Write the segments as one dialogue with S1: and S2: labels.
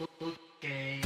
S1: Okay.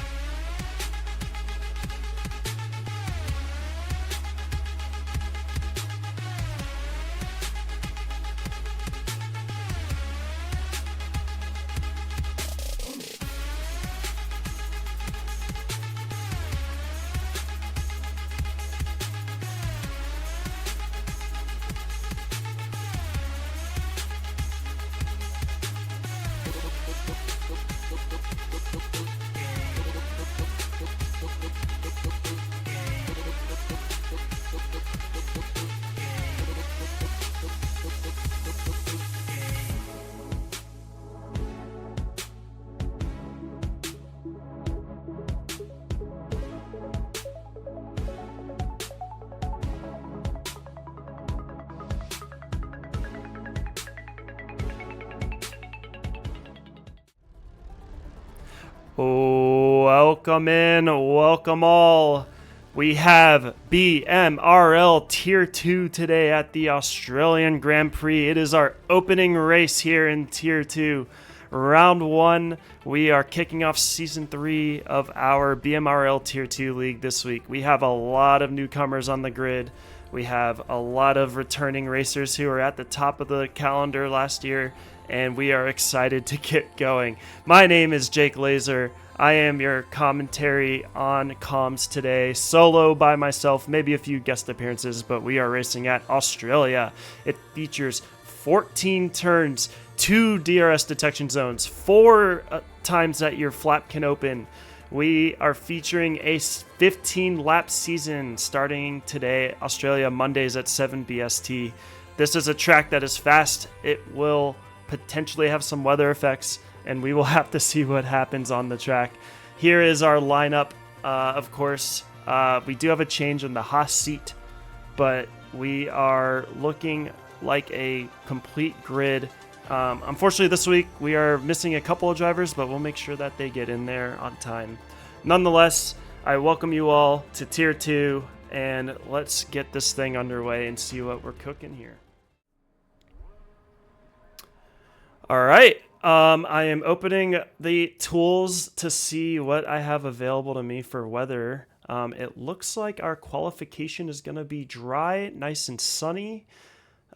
S2: Welcome in, welcome all. We have BMRL Tier 2 today at the Australian Grand Prix. It is our opening race here in Tier 2. Round 1, we are kicking off Season 3 of our BMRL Tier 2 League this week. We have a lot of newcomers on the grid. We have a lot of returning racers who are at the top of the calendar last year, and we are excited to get going. My name is Jake Laser. I am your commentary on comms today, solo by myself, maybe a few guest appearances, but we are racing at Australia. It features 14 turns, 2 DRS detection zones, 4 times that your flap can open. We are featuring a 15-lap season starting today, Australia, Mondays at 7 BST. This is a track that is fast. It will potentially have some weather effects, and we will have to see what happens on the track. Here is our lineup. Of course, we do have a change in the Haas seat, but we are looking like a complete grid. Unfortunately, this week we are missing a couple of drivers, but we'll make sure that they get in there on time. Nonetheless, I welcome you all to Tier 2, and let's get this thing underway and see what we're cooking here. All right. I am opening the tools to see what I have available to me for weather. It looks like our qualification is going to be dry, nice and sunny.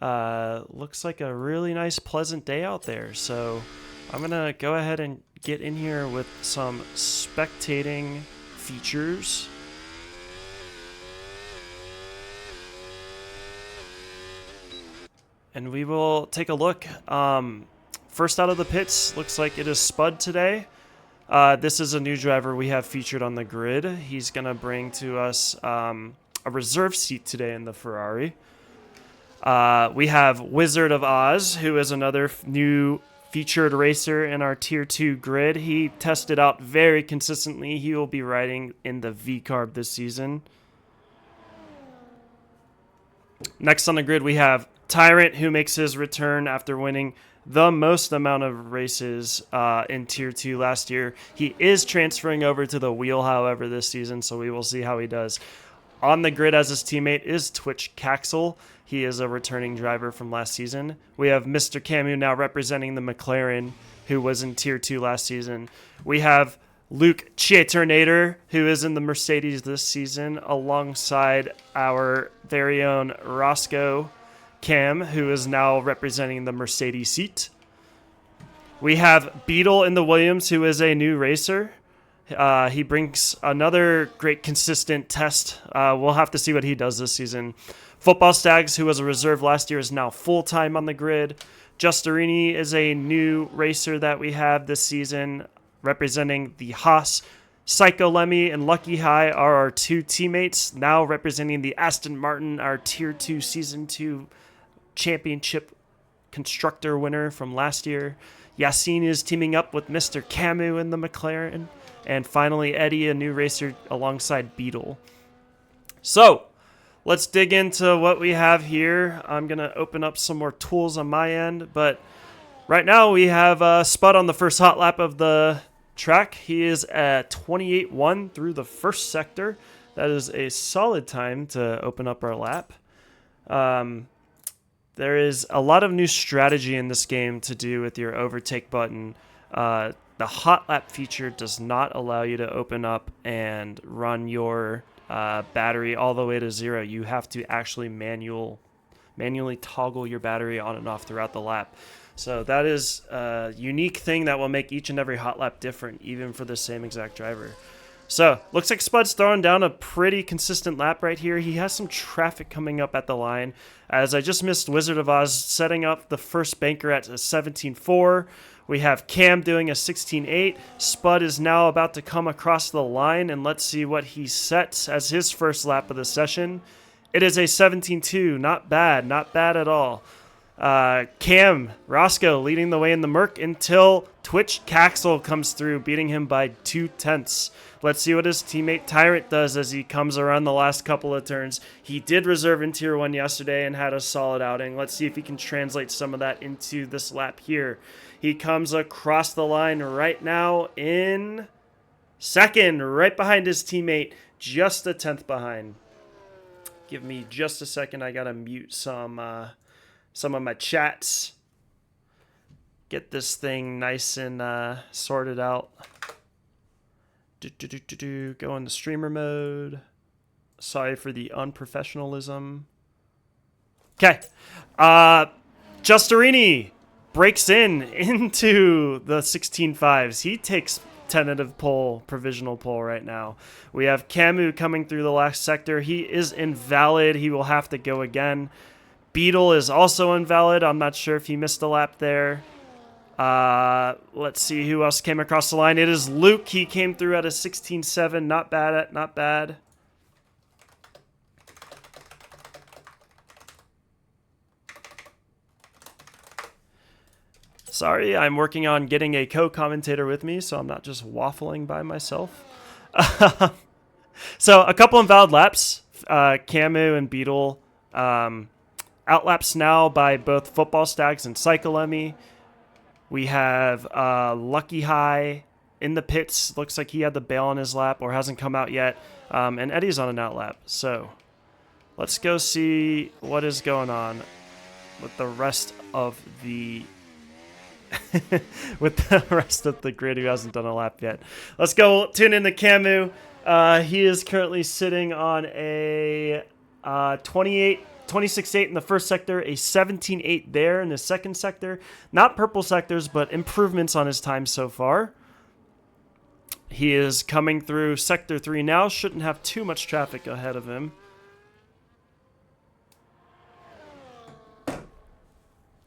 S2: Looks like a really nice, pleasant day out there. So I'm going to go ahead and get in here with some spectating features. And we will take a look. First out of the pits, looks like it is Spud today. This is a new driver we have featured on the grid. He's going to bring to us a reserve seat today in the Ferrari. We have Wizard of Oz, who is another new featured racer in our Tier 2 grid. He tested out very consistently. He will be riding in the V-Carb this season. Next on the grid, we have Tyrant, who makes his return after winning the most amount of races in Tier 2 last year. He is transferring over to the wheel, however, this season, so we will see how he does. On the grid as his teammate is Twitch Caxel. He is a returning driver from last season. We have Mr. Camus now representing the McLaren, who was in Tier 2 last season. We have Luke Chieternator, who is in the Mercedes this season, alongside our very own Roscoe Cam, who is now representing the Mercedes seat. We have Beetle in the Williams, who is a new racer. He brings another great consistent test. We'll have to see what he does this season. Football Stags, who was a reserve last year, is now full-time on the grid. Justerini is a new racer that we have this season, representing the Haas. Psycho Lemmy and Lucky High are our 2 teammates, now representing the Aston Martin, our Tier 2 Season 2 championship constructor winner from last year. Yassine is teaming up with Mr. Camus in the McLaren. And finally, Eddie, a new racer alongside Beetle. So, let's dig into what we have here. I'm going to open up some more tools on my end. But right now, we have Spud on the first hot lap of the track. He is at 28.1 through the first sector. That is a solid time to open up our lap. There is a lot of new strategy in this game to do with your overtake button. the hot lap feature does not allow you to open up and run your battery all the way to 0. You have to actually manually toggle your battery on and off throughout the lap. So that is a unique thing that will make each and every hot lap different, even for the same exact driver. So looks like Spud's throwing down a pretty consistent lap right here. He has some traffic coming up at the line, as I just missed Wizard of Oz setting up the first banker at a 17.4. We have Cam doing a 16.8. Spud is now about to come across the line, and let's see what he sets as his first lap of the session. It is a 17.2. Not bad at all. Cam Roscoe leading the way in the Merc until Twitch Caxel comes through, beating him by 0.2. Let's see what his teammate Tyrant does as he comes around the last couple of turns. He did reserve in Tier 1 yesterday and had a solid outing. Let's see if he can translate some of that into this lap here. He comes across the line right now in second, right behind his teammate, just a 10th behind. Give me just a second. I gotta mute some of my chats. Get this thing nice and sorted out. Go into streamer mode. Sorry for the unprofessionalism. Okay. Justerini breaks into the 16.5s. He takes tentative pole, provisional pole right now. We have Camu coming through the last sector. He is invalid. He will have to go again. Beetle is also invalid. I'm not sure if he missed a lap there. Let's see who else came across the line. It is Luke. He came through at a 16.7. Not bad. Sorry, I'm working on getting a co-commentator with me, so I'm not just waffling by myself. So a couple invalid laps. Camu and Beetle outlaps now by both Football Stags and Psycholemy. We have Lucky High in the pits. Looks like he had the bail on his lap or hasn't come out yet. And Eddie's on an outlap. So let's go see what is going on with the rest of the grid who hasn't done a lap yet. Let's go tune in to Camu. He is currently sitting on a 26.8 in the first sector, a 17.8 there in the second sector. Not purple sectors, but improvements on his time so far. He is coming through sector 3 now. Shouldn't have too much traffic ahead of him.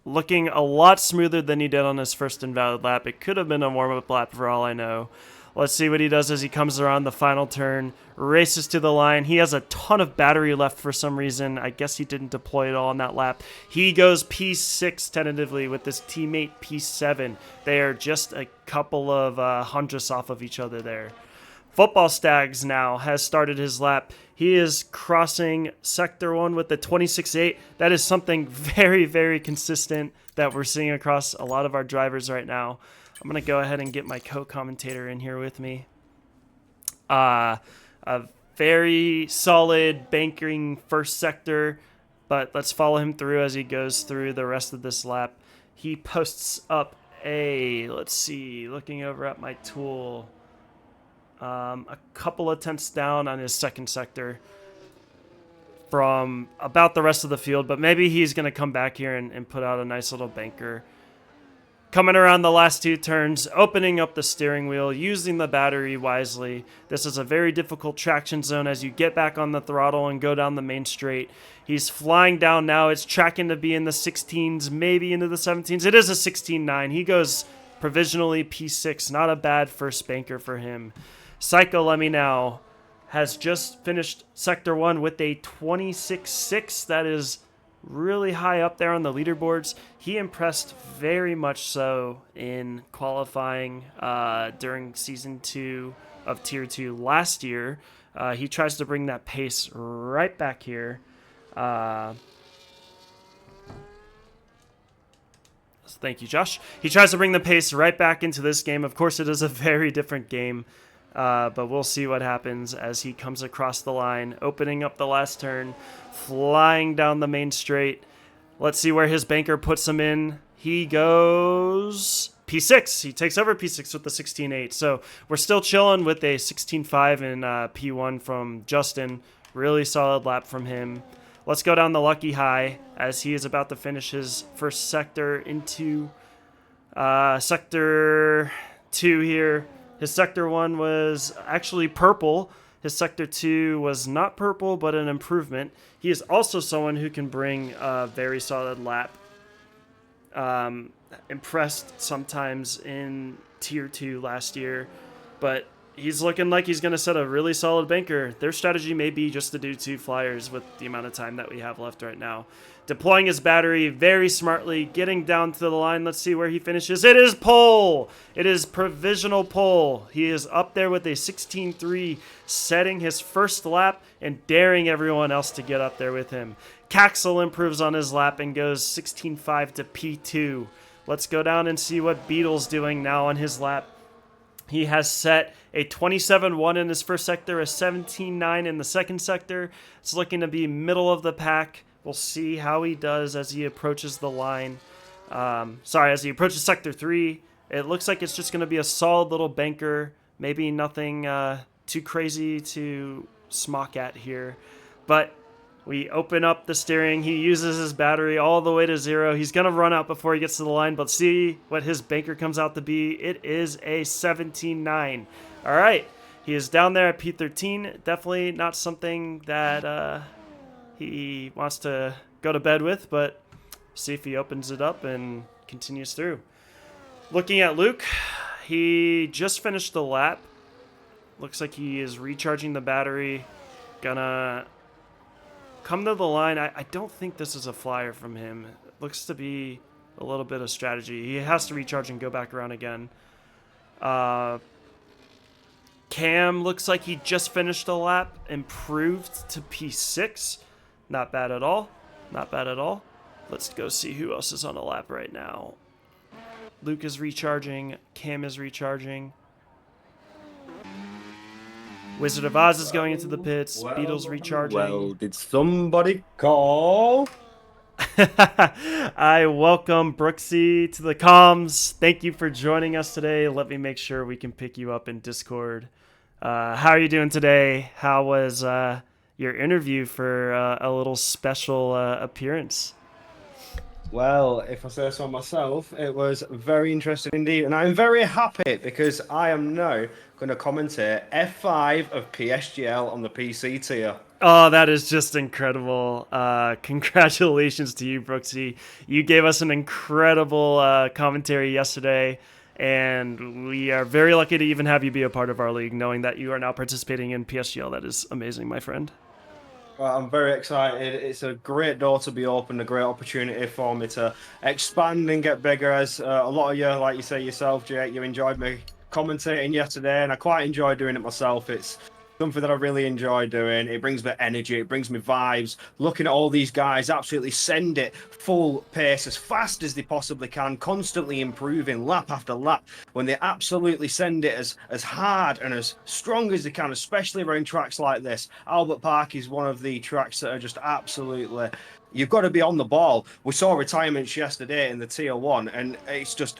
S2: Looking a lot smoother than he did on his first invalid lap. It could have been a warm-up lap for all I know. Let's see what he does as he comes around the final turn, races to the line. He has a ton of battery left for some reason. I guess he didn't deploy it all on that lap. He goes P6 tentatively with his teammate P7. They are just a couple of hundredths off of each other there. Football Stags now has started his lap. He is crossing Sector 1 with the 26.8. That is something very, very consistent that we're seeing across a lot of our drivers right now. I'm going to go ahead and get my co-commentator in here with me. A very solid bankering first sector, but let's follow him through as he goes through the rest of this lap. He posts up let's see, looking over at my tool, a couple of tenths down on his second sector from about the rest of the field, but maybe he's going to come back here and put out a nice little banker. Coming around the last two turns, opening up the steering wheel, using the battery wisely. This is a very difficult traction zone as you get back on the throttle and go down the main straight. He's flying down now. It's tracking to be in the 16s, maybe into the 17s. It is a 16.9. He goes provisionally P6. Not a bad first banker for him. Psycholemy now has just finished Sector 1 with a 26.6. That is really high up there on the leaderboards. He impressed very much so in qualifying during Season 2 of Tier 2 last year. He tries to bring that pace right back here. Thank you, Josh. He tries to bring the pace right back into this game. Of course, it is a very different game, but we'll see what happens as he comes across the line, opening up the last turn, flying down the main straight. Let's see where his banker puts him in. He goes P6. He takes over P6 with the 16.8. So we're still chilling with a 16.5 in P1 from Justin. Really solid lap from him. Let's go down the lucky high as he is about to finish his first sector into sector 2 here. His sector 1 was actually purple. His sector 2 was not purple, but an improvement. He is also someone who can bring a very solid lap. Impressed sometimes in tier 2 last year, but he's looking like he's going to set a really solid banker. Their strategy may be just to do 2 flyers with the amount of time that we have left right now. Deploying his battery very smartly, getting down to the line. Let's see where he finishes. It is pole. It is provisional pole. He is up there with a 16.3, setting his first lap and daring everyone else to get up there with him. Caxel improves on his lap and goes 16.5 to P2. Let's go down and see what Beetle's doing now on his lap. He has set a 27.1 in his first sector, a 17.9 in the second sector. It's looking to be middle of the pack. We'll see how he does as he approaches the line. As he approaches sector 3. It looks like it's just going to be a solid little banker. Maybe nothing too crazy to smock at here. But we open up the steering. He uses his battery all the way to 0. He's going to run out before he gets to the line, but see what his banker comes out to be. It is a 17.9. All right. He is down there at P13. Definitely not something that he wants to go to bed with, but see if he opens it up and continues through. Looking at Luke, he just finished the lap. Looks like he is recharging the battery. Gonna come to the line. I don't think this is a flyer from him. It looks to be a little bit of strategy. He has to recharge and go back around again. Cam looks like he just finished a lap, improved to P6. Not bad at all. Not bad at all. Let's go see who else is on a lap right now. Luke is recharging. Cam is recharging. Wizard of Oz is going into the pits. Beetle's recharging.
S1: Well, did somebody call?
S2: I welcome Brooksy to the comms. Thank you for joining us today. Let me make sure we can pick you up in Discord. How are you doing today? How was your interview for a little special appearance?
S1: Well, if I say so myself, it was very interesting indeed. And I'm very happy because I am now going to commentate F5 of PSGL on the PC tier.
S2: Oh, that is just incredible. Congratulations to you, Brooksy. You gave us an incredible commentary yesterday, and we are very lucky to even have you be a part of our league, knowing that you are now participating in PSGL. That is amazing, my friend.
S1: Well, I'm very excited. It's a great door to be opened, a great opportunity for me to expand and get bigger. As a lot of you, like you say yourself, Jake, you enjoyed me commentating yesterday, and I quite enjoy doing it myself. It's something that I really enjoy doing. It brings me energy, it brings me vibes. Looking at all these guys absolutely send it full pace as fast as they possibly can, constantly improving lap after lap. When they absolutely send it as hard and as strong as they can, especially around tracks like this. Albert Park is one of the tracks that are just absolutely... You've got to be on the ball. We saw retirements yesterday in the Tier 1, and it's just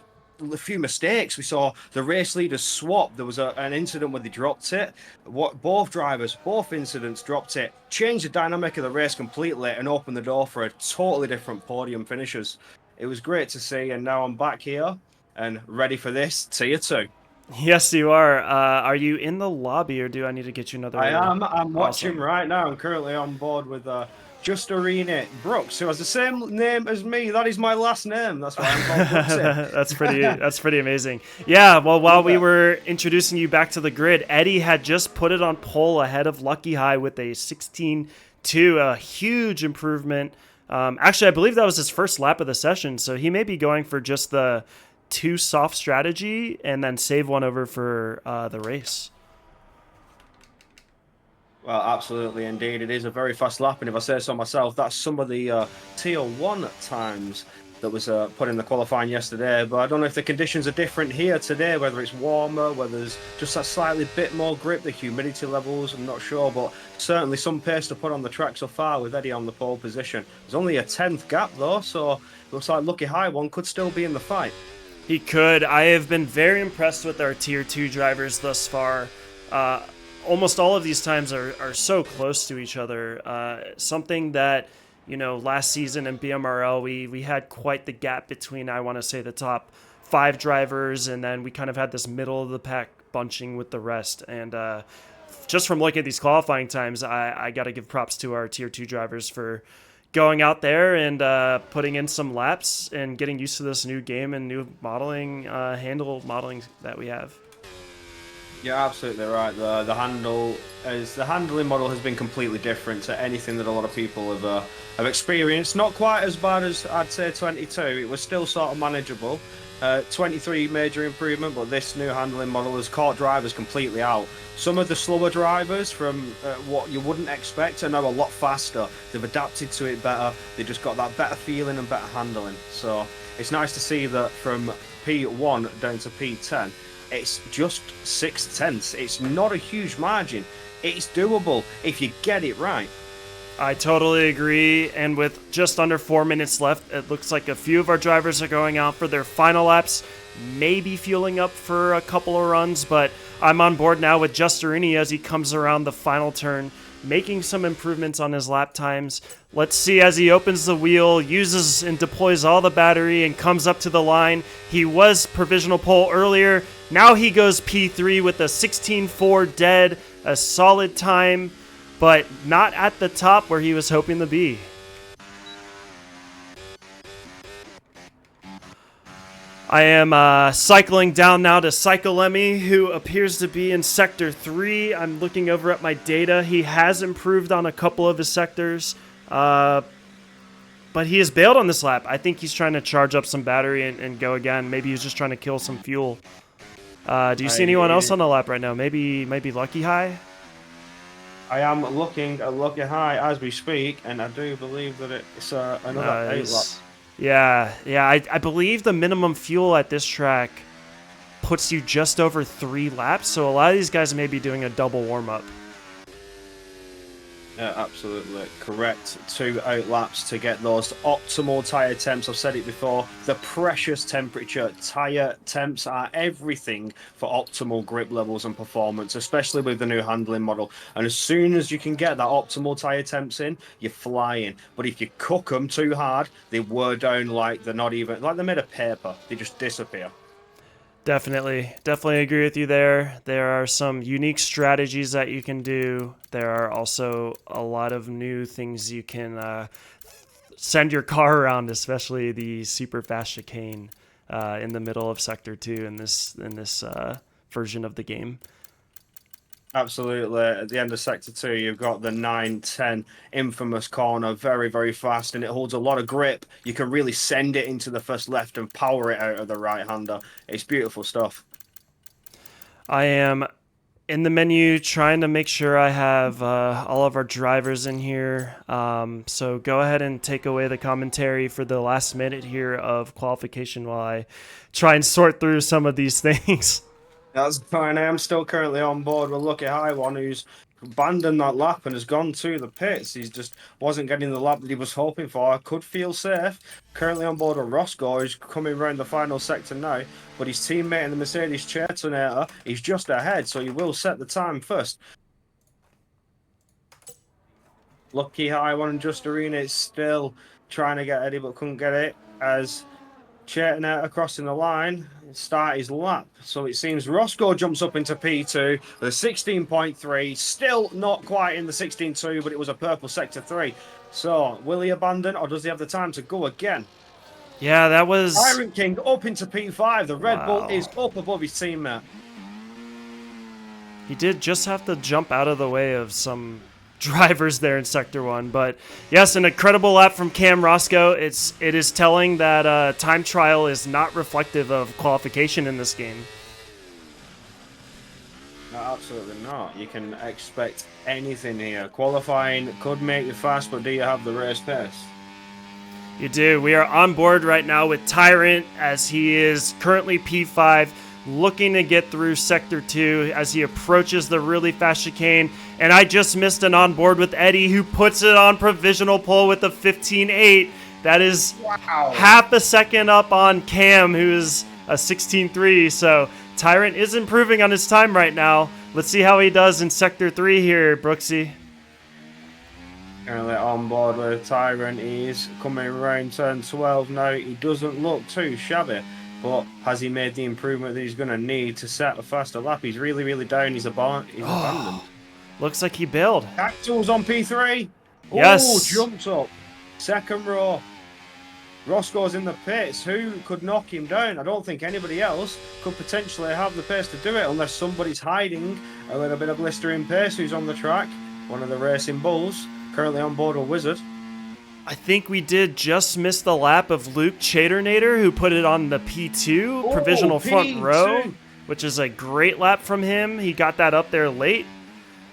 S1: a few mistakes. We saw the race leaders swap. There was an incident where they dropped it. Both drivers, both incidents dropped it, changed the dynamic of the race completely and opened the door for a totally different podium finishes. It was great to see, and now I'm back here and ready for this Tier 2.
S2: Yes, you are. Are you in the lobby, or do I need to get you another?
S1: I am. I'm watching right now. I'm currently on board with Just Arena Brooks, who has the same name as me. That is my last name. That's why I'm called Brooksy.
S2: That's pretty amazing. Yeah, well, while we were introducing you back to the grid, Eddie had just put it on pole ahead of Lucky High with a 16.2, a huge improvement. Actually, I believe that was his first lap of the session, so he may be going for just the 2 soft strategy and then save one over for the race.
S1: Well, absolutely, indeed. It is a very fast lap, and if I say so myself, that's some of the Tier 1 times that was put in the qualifying yesterday. But I don't know if the conditions are different here today, whether it's warmer, whether there's just a slightly bit more grip, the humidity levels, I'm not sure. But certainly some pace to put on the track so far with Eddie on the pole position. There's only a 10th gap, though, so it looks like Lucky High one could still be in the fight.
S2: He could. I have been very impressed with our Tier 2 drivers thus far. Almost all of these times are so close to each other. Something that, last season in BMRL, we had quite the gap between, I want to say, the top 5 drivers, and then we kind of had this middle of the pack bunching with the rest. And just from looking at these qualifying times, I got to give props to our Tier 2 drivers for going out there and putting in some laps and getting used to this new game and new modeling, handle modeling that we have.
S1: You're absolutely right. The handling model has been completely different to anything that a lot of people have experienced. Not quite as bad as I'd say 22. It was still sort of manageable. 23 major improvement, but this new handling model has caught drivers completely out. Some of the slower drivers from what you wouldn't expect are now a lot faster. They've adapted to it better. They just got that better feeling and better handling. So it's nice to see that from P1 down to P10, it's just 6/10. It's not a huge margin. It's doable if you get it right.
S2: I totally agree, and with just under 4 minutes left, it looks like a few of our drivers are going out for their final laps, maybe fueling up for a couple of runs, but I'm on board now with Justerini as he comes around the final turn, making some improvements on his lap times. Let's see as he opens the wheel, uses and deploys all the battery, and comes up to the line. He was provisional pole earlier. Now he goes P3 with a 16.4 dead, a solid time, but not at the top where he was hoping to be. I am cycling down now to Cyclemi, who appears to be in Sector 3. I'm looking over at my data. He has improved on a couple of his sectors, but he has bailed on this lap. I think he's trying to charge up some battery and go again. Maybe he's just trying to kill some fuel. Do you see anyone else on the lap right now? Maybe Lucky High?
S1: I am looking at Lucky High as we speak, and I do believe that it's another 8 lap.
S2: Yeah. I believe the minimum fuel at this track puts you just over 3 laps, so a lot of these guys may be doing a double warm-up.
S1: Yeah, absolutely correct. 2 out laps to get those optimal tyre temps. I've said it before, the precious temperature. Tyre temps are everything for optimal grip levels and performance, especially with the new handling model. And as soon as you can get that optimal tyre temps in, you're flying. But if you cook them too hard, they wear down like they're not even, like they're made of paper. They just disappear. Definitely
S2: agree with you there. There are some unique strategies that you can do. There are also a lot of new things you can send your car around, especially the super fast chicane in the middle of Sector 2 in this version of the game.
S1: Absolutely. At the end of Sector 2, you've got the 9-10 infamous corner, very, very fast, and it holds a lot of grip. You can really send it into the first left and power it out of the right-hander. It's beautiful stuff.
S2: I am in the menu trying to make sure I have all of our drivers in here. So go ahead and take away the commentary for the last minute here of qualification while I try and sort through some of these things.
S1: That's fine. I am still currently on board with Lucky High One, who's abandoned that lap and has gone to the pits. He just wasn't getting the lap that he was hoping for. I could feel safe. Currently on board with Roscoe, who's coming around the final sector now. But his teammate in the Mercedes Chairtonator is just ahead, so he will set the time first. Lucky High One and Justerini is still trying to get Eddie, but couldn't get it as Chairtonator crossing the line, start his lap. So it seems Roscoe jumps up into P2 with a 16.3, still not quite in the 16.2, but it was a purple Sector 3. So will he abandon, or does he have the time to go again?
S2: Yeah, that was...
S1: Tyrant King up into P5. The Red Bull is up above his teammate.
S2: He did just have to jump out of the way of some drivers there in Sector 1, but yes, an incredible lap from Cam Roscoe. It is telling that time trial is not reflective of qualification in this game.
S1: No, absolutely not. You can expect anything here. Qualifying could make you fast, but do you have the race pace?
S2: You do. We are on board right now with Tyrant as he is currently P5, looking to get through Sector 2 as he approaches the really fast chicane. And I just missed an onboard with Eddie, who puts it on provisional pole with a 15.8. That is half a second up on Cam, who is a 16.3. So Tyrant is improving on his time right now. Let's see how he does in Sector 3 here, Brooksy.
S1: Currently on board with Tyrant. He's coming around turn 12 now. He doesn't look too shabby, but has he made the improvement that he's going to need to set a faster lap? He's really, really down. He's abandoned.
S2: Looks like he bailed.
S1: Axel's on P3.
S2: Yes.
S1: Oh, jumped up. Second row. Roscoe's in the pits. Who could knock him down? I don't think anybody else could potentially have the pace to do it unless somebody's hiding a little bit of blistering pace who's on the track. One of the racing bulls. Currently on board with Wizard.
S2: I think we did just miss the lap of Luke Chaternator, who put it on the P2, provisional front row, which is a great lap from him. He got that up there late.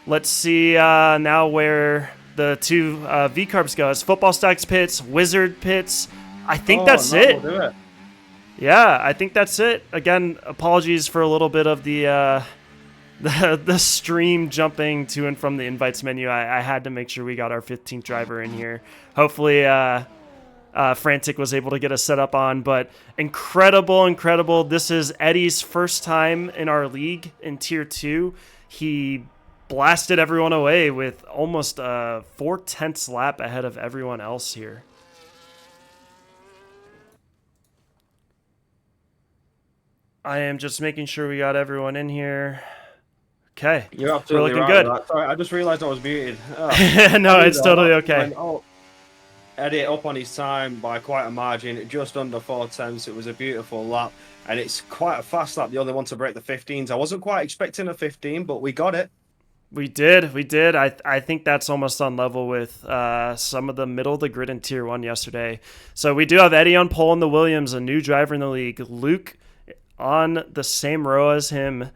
S2: Let's see now where the two V-Carbs go. It's Football Stacks pits, Wizard pits. I think that's it.
S1: We'll do it.
S2: Yeah, I think that's it. Again, apologies for a little bit of the stream jumping to and from the invites menu. I had to make sure we got our 15th driver in here. Hopefully Frantic was able to get us set up on, but incredible. This is Eddie's first time in our league in Tier 2. He blasted everyone away with almost a 4/10 lap ahead of everyone else here. I am just making sure we got everyone in here. Okay,
S1: You're absolutely
S2: we're looking
S1: right.
S2: good.
S1: Sorry, I just realised I was muted.
S2: No, it's totally okay.
S1: Eddie up on his time by quite a margin, just under 4/10. It was a beautiful lap, and it's quite a fast lap. The only one to break the 15s. I wasn't quite expecting a 15, but we got it.
S2: We did. I think that's almost on level with some of the middle of the grid in Tier 1 yesterday. So we do have Eddie on pole in the Williams, a new driver in the league. Luke on the same row as him,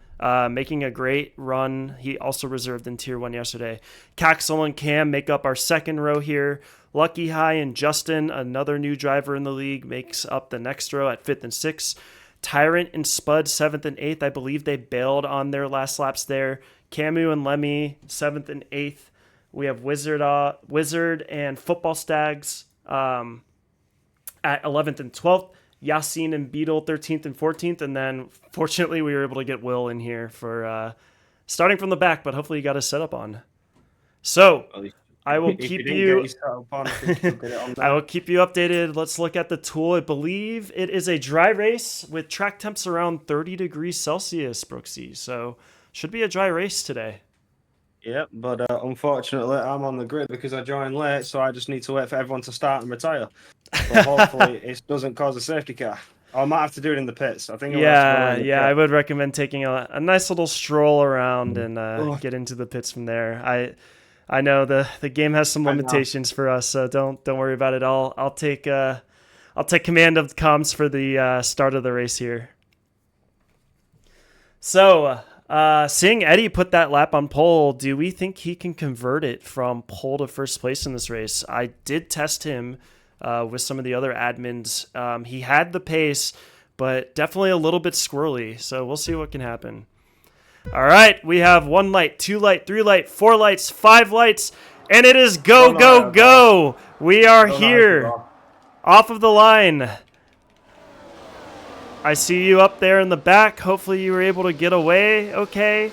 S2: making a great run. He also reserved in Tier 1 yesterday. Caxel and Cam make up our second row here. Lucky High and Justin, another new driver in the league, makes up the next row at 5th and 6th. Tyrant and Spud, 7th and 8th. I believe they bailed on their last laps there. Camu and Lemmy, 7th and 8th. We have Wizard and Football Stags at 11th and 12th. Yasin and Beetle, 13th and 14th. And then, fortunately, we were able to get Will in here for starting from the back, but hopefully you got us set up on. So, I will keep you I will keep you updated. Let's look at the tool. I believe it is a dry race with track temps around 30 degrees Celsius, Brooksy. So, should be a dry race today.
S1: Yep, but unfortunately, I'm on the grid because I joined late, so I just need to wait for everyone to start and retire. But hopefully, it doesn't cause a safety car. I might have to do it in the pits. I think.
S2: I would recommend taking a nice little stroll around and get into the pits from there. I know the game has some limitations for us, so don't worry about it. I'll take command of the comms for the start of the race here. So. Seeing Eddie put that lap on pole, do we think he can convert it from pole to first place in this race? I did test him with some of the other admins. He had the pace, but definitely a little bit squirrely, so we'll see what can happen. All right, we have 1 light, 2 light, 3 light, 4 lights, 5 lights, and it is go! We are here, off of the line. I see you up there in the back. Hopefully you were able to get away okay.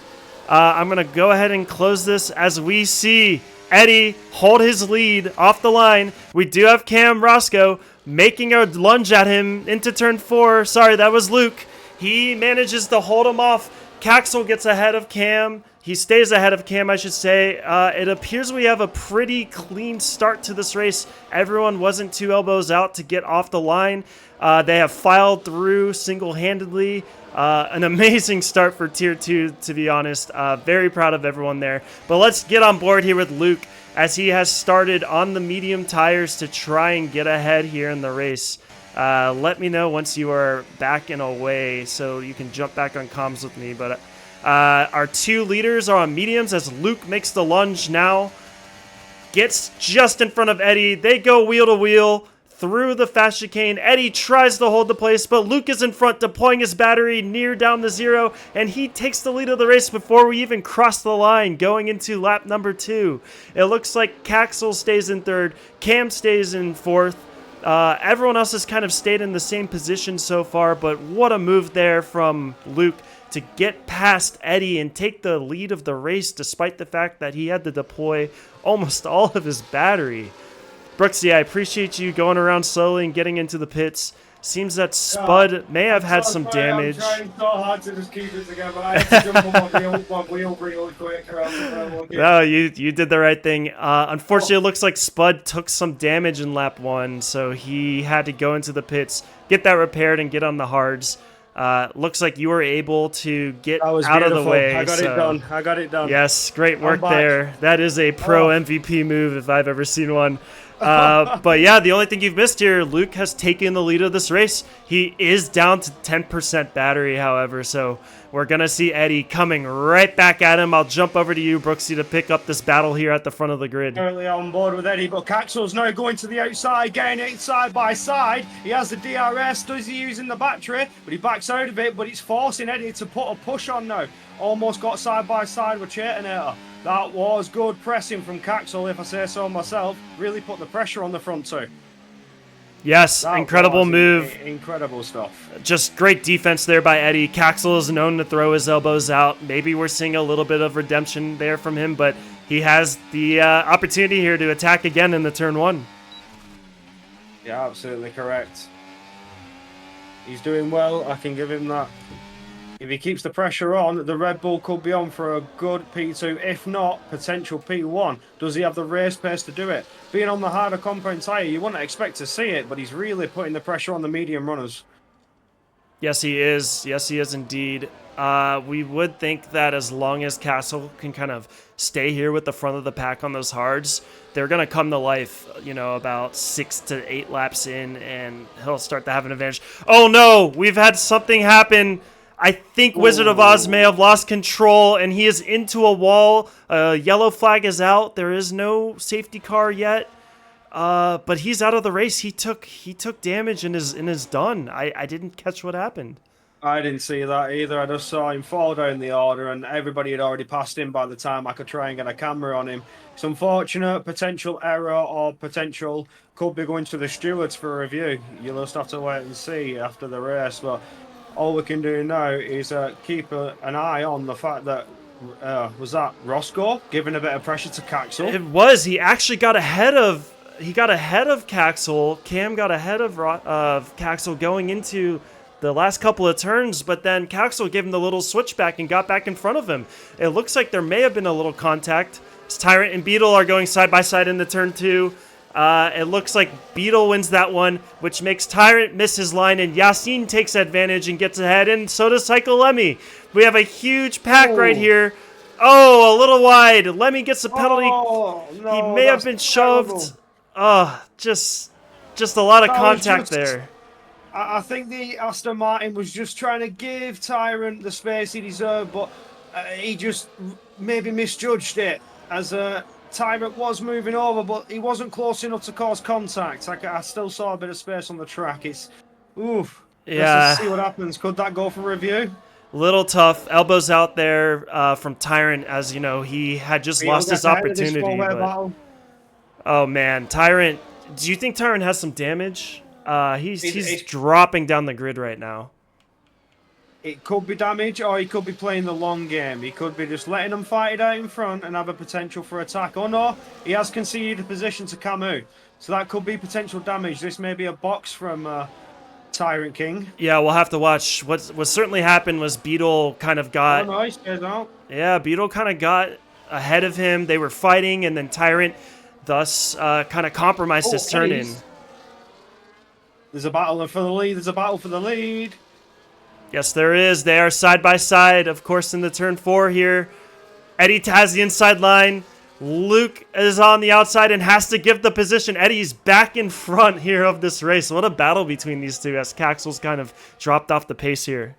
S2: I'm going to go ahead and close this as we see Eddie hold his lead off the line. We do have Cam Roscoe making a lunge at him into turn 4. Sorry, that was Luke. He manages to hold him off. Caxel gets ahead of Cam. He stays ahead of Cam, I should say. It appears we have a pretty clean start to this race. Everyone wasn't 2 elbows out to get off the line. They have filed through single-handedly. An amazing start for Tier 2, to be honest. Very proud of everyone there. But let's get on board here with Luke as he has started on the medium tires to try and get ahead here in the race. Let me know once you are back and away so you can jump back on comms with me. But our 2 leaders are on mediums as Luke makes the lunge now. Gets just in front of Eddie. They go wheel to wheel through the fast chicane. Eddie tries to hold the place, but Luke is in front, deploying his battery near down the 0, and he takes the lead of the race before we even cross the line, going into lap number 2. It looks like Caxel stays in 3rd, Cam stays in 4th, Everyone else has kind of stayed in the same position so far, but what a move there from Luke to get past Eddie and take the lead of the race despite the fact that he had to deploy almost all of his battery. Brooksy, I appreciate you going around slowly and getting into the pits. Seems that Spud may have had some damage.
S1: I'm trying so hard to just keep it together. I had to jump on my wheel real quick.
S2: No, you did the right thing. Unfortunately, it looks like Spud took some damage in lap 1, so he had to go into the pits, get that repaired, and get on the hards. Looks like you were able to get out of the way.
S1: I got it done. I got it done.
S2: Yes, great work there. That is a pro MVP move if I've ever seen one. But yeah, the only thing you've missed here, Luke has taken the lead of this race. He is down to 10% battery, however, so we're going to see Eddie coming right back at him. I'll jump over to you, Brooksy, to pick up this battle here at the front of the grid.
S1: Currently on board with Eddie, but Caxel's now going to the outside, getting it side by side. He has the DRS, does he using the battery? But he backs out of it, but it's forcing Eddie to put a push on now. Almost got side by side with Chaitonator. That was good pressing from Caxel, if I say so myself. Really put the pressure on the front two.
S2: Yes, that incredible move.
S1: Incredible stuff.
S2: Just great defense there by Eddie. Caxel is known to throw his elbows out. Maybe we're seeing a little bit of redemption there from him, but he has the opportunity here to attack again in the turn 1.
S1: Yeah, absolutely correct. He's doing well. I can give him that. If he keeps the pressure on, the Red Bull could be on for a good P2. If not, potential P1. Does he have the race pace to do it? Being on the harder compound tyre, you wouldn't expect to see it, but he's really putting the pressure on the medium runners.
S2: Yes, he is. Yes, he is indeed. We would think that as long as Castle can kind of stay here with the front of the pack on those hards, they're going to come to life, you know, about 6 to 8 laps in, and he'll start to have an advantage. Oh, no! We've had something happen. I think Wizard of Oz may have lost control, and he is into a wall. Yellow flag is out. There is no safety car yet, but he's out of the race. He took damage and is done. I didn't catch what happened.
S1: I didn't see that either. I just saw him fall down the order, and everybody had already passed him by the time I could try and get a camera on him. It's unfortunate, potential error or potential could be going to the stewards for review. You'll just have to wait and see after the race, but all we can do now is keep an eye on the fact that, was that Roscoe giving a bit of pressure to Caxel?
S2: It was. He actually got ahead of Caxel. Cam got ahead of Caxel going into the last couple of turns, but then Caxel gave him the little switchback and got back in front of him. It looks like there may have been a little contact. Tyrant and Beetle are going side by side into turn 2. It looks like Beetle wins that one, which makes Tyrant miss his line, and Yassine takes advantage and gets ahead, and so does Psycho Lemmy. We have a huge pack right here. Oh, a little wide. Lemmy gets a penalty.
S1: No,
S2: he may have been shoved. Just a lot of contact there.
S1: I think the Aston Martin was just trying to give Tyrant the space he deserved, but he just maybe misjudged it as Tyrant was moving over, but he wasn't close enough to cause contact. I still saw a bit of space on the track. It's, oof.
S2: Yeah.
S1: Let's see what happens. Could that go for review?
S2: Little tough. Elbows out there from Tyrant, as you know, he had just lost his opportunity. But, oh, man. Tyrant, do you think Tyrant has some damage? He's dropping down the grid right now.
S1: It could be damage, or he could be playing the long game. He could be just letting them fight it out in front and have a potential for attack. Oh no, he has conceded a position to Camus. So that could be potential damage. This may be a box from Tyrant King.
S2: Yeah, we'll have to watch. What certainly happened was Beetle kind of got...
S1: Oh no, he stays out.
S2: Yeah, Beetle kind of got ahead of him. They were fighting, and then Tyrant thus kind of compromised his turn in.
S1: There's a battle for the lead. There's a battle for the lead.
S2: Yes, there is. They are side by side, of course, in the turn 4 here. Eddie has the inside line. Luke is on the outside and has to give the position. Eddie's back in front here of this race. What a battle between these two as Caxel's kind of dropped off the pace here.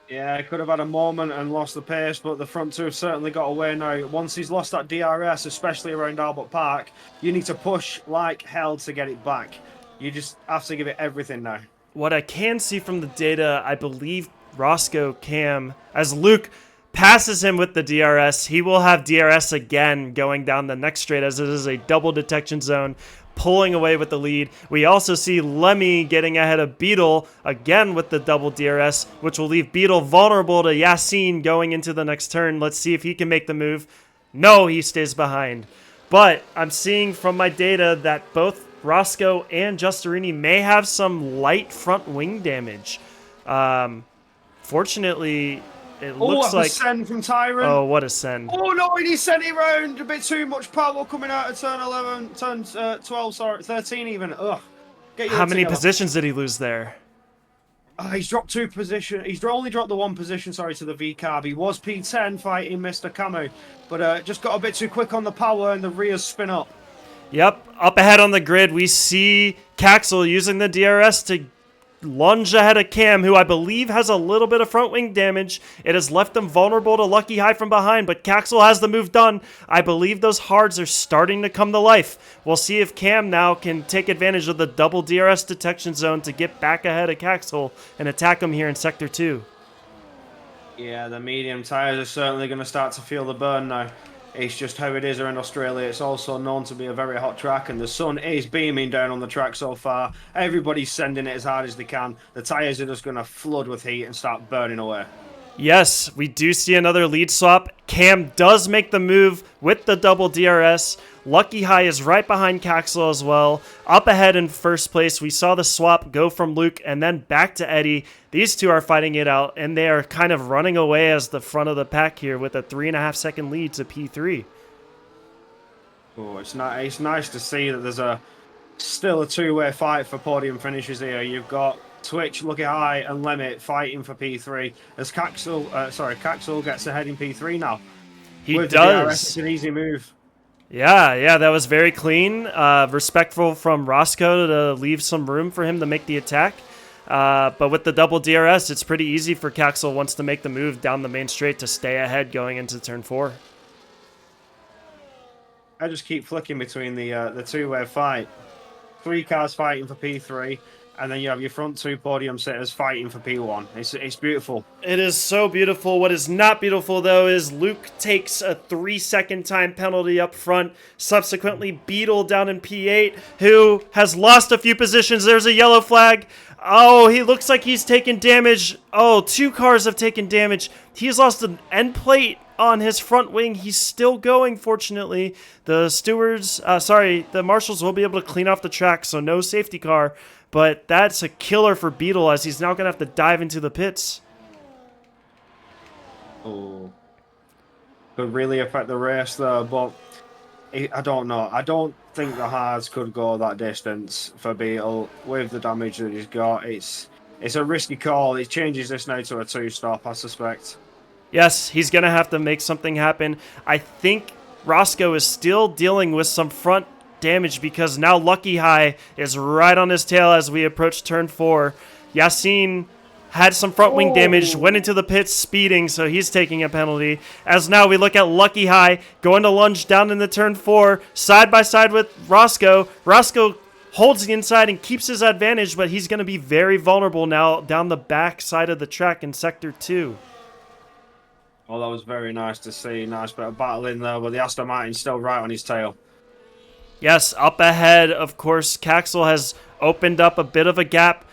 S1: Yeah, he could have had a moment and lost the pace, but the front two have certainly got away now. Once he's lost that DRS, especially around Albert Park, you need to push like hell to get it back. You just have to give it everything now.
S2: What I can see from the data, I believe Roscoe Cam, as Luke passes him with the DRS, he will have DRS again going down the next straight as it is a double detection zone. pulling away with the lead. We also see Lemmy getting ahead of Beetle again with the double DRS, which will leave Beetle vulnerable to Yassine going into the next turn. Let's see if he can make the move. No, he stays behind. But I'm seeing from my data that both Roscoe and Justerini may have some light front wing damage. Fortunately, it looks like...
S1: send from Tyrant.
S2: Oh, what a send.
S1: Oh, no, and he sent it round. A bit too much power coming out of turn 11, turn 12, sorry, 13 even. Ugh.
S2: How many positions did he lose there?
S1: He's dropped 2 positions. He's only dropped the 1 position, sorry, to the V-Carb. He was P10 fighting Mr. Camu, but just got a bit too quick on the power and the rears spin up.
S2: Yep, up ahead on the grid, we see Caxel using the DRS to lunge ahead of Cam, who I believe has a little bit of front wing damage. It has left them vulnerable to Lucky High from behind, but Caxel has the move done. I believe those hards are starting to come to life. We'll see if Cam now can take advantage of the double DRS detection zone to get back ahead of Caxel and attack him here in Sector 2.
S1: Yeah, the medium tyres are certainly going to start to feel the burn now. It's just how it is around Australia. It's also known to be a very hot track, and the sun is beaming down on the track so far. Everybody's sending it as hard as they can. The tyres are just going to flood with heat and start burning away.
S2: Yes, we do see another lead swap. Cam does make the move with the double DRS. Lucky High is right behind Caxel as well. Up ahead in first place, we saw the swap go from Luke and then back to Eddie. These two are fighting it out, and they are kind of running away as the front of the pack here with a 3.5-second lead to P3.
S1: Oh, it's nice to see that there's still a two-way fight for podium finishes here. You've got Twitch, Lucky High, and Limit fighting for P3 as Caxel gets ahead in P3 now.
S2: He
S1: with
S2: does.
S1: The DRS, it's an easy move.
S2: Yeah, that was very clean. Respectful from Roscoe to leave some room for him to make the attack. But with the double DRS, it's pretty easy for Caxel once to make the move down the main straight to stay ahead going into turn 4.
S1: I just keep flicking between the two-way fight. 3 cars fighting for P3, and then you have your front 2 podium sitters fighting for P1. It's beautiful.
S2: It is so beautiful. What is not beautiful, though, is Luke takes a 3-second time penalty up front. Subsequently, Beetle down in P8, who has lost a few positions. There's a yellow flag. Oh, he looks like he's taken damage. Oh, 2 cars have taken damage. He's lost an end plate on his front wing. He's still going, fortunately. The marshals will be able to clean off the track, so no safety car. But that's a killer for Beetle, as he's now going to have to dive into the pits.
S1: Oh, could really affect the race though, but I don't know. I don't think the hards could go that distance for Beetle with the damage that he's got. It's a risky call. It changes this now to a 2-stop, I suspect.
S2: Yes, he's going to have to make something happen. I think Roscoe is still dealing with some front damage because now Lucky High is right on his tail as we approach turn 4. Yassine had some front wing damage, went into the pits speeding, so he's taking a penalty. As now we look at Lucky High going to lunge down into turn 4, side by side with Roscoe. Roscoe holds the inside and keeps his advantage, but he's going to be very vulnerable now down the back side of the track in Sector 2.
S1: Well, that was very nice to see. Nice bit of battling there, but the Aston Martin's still right on his tail.
S2: Yes, up ahead, of course, Caxel has opened up a bit of a gap.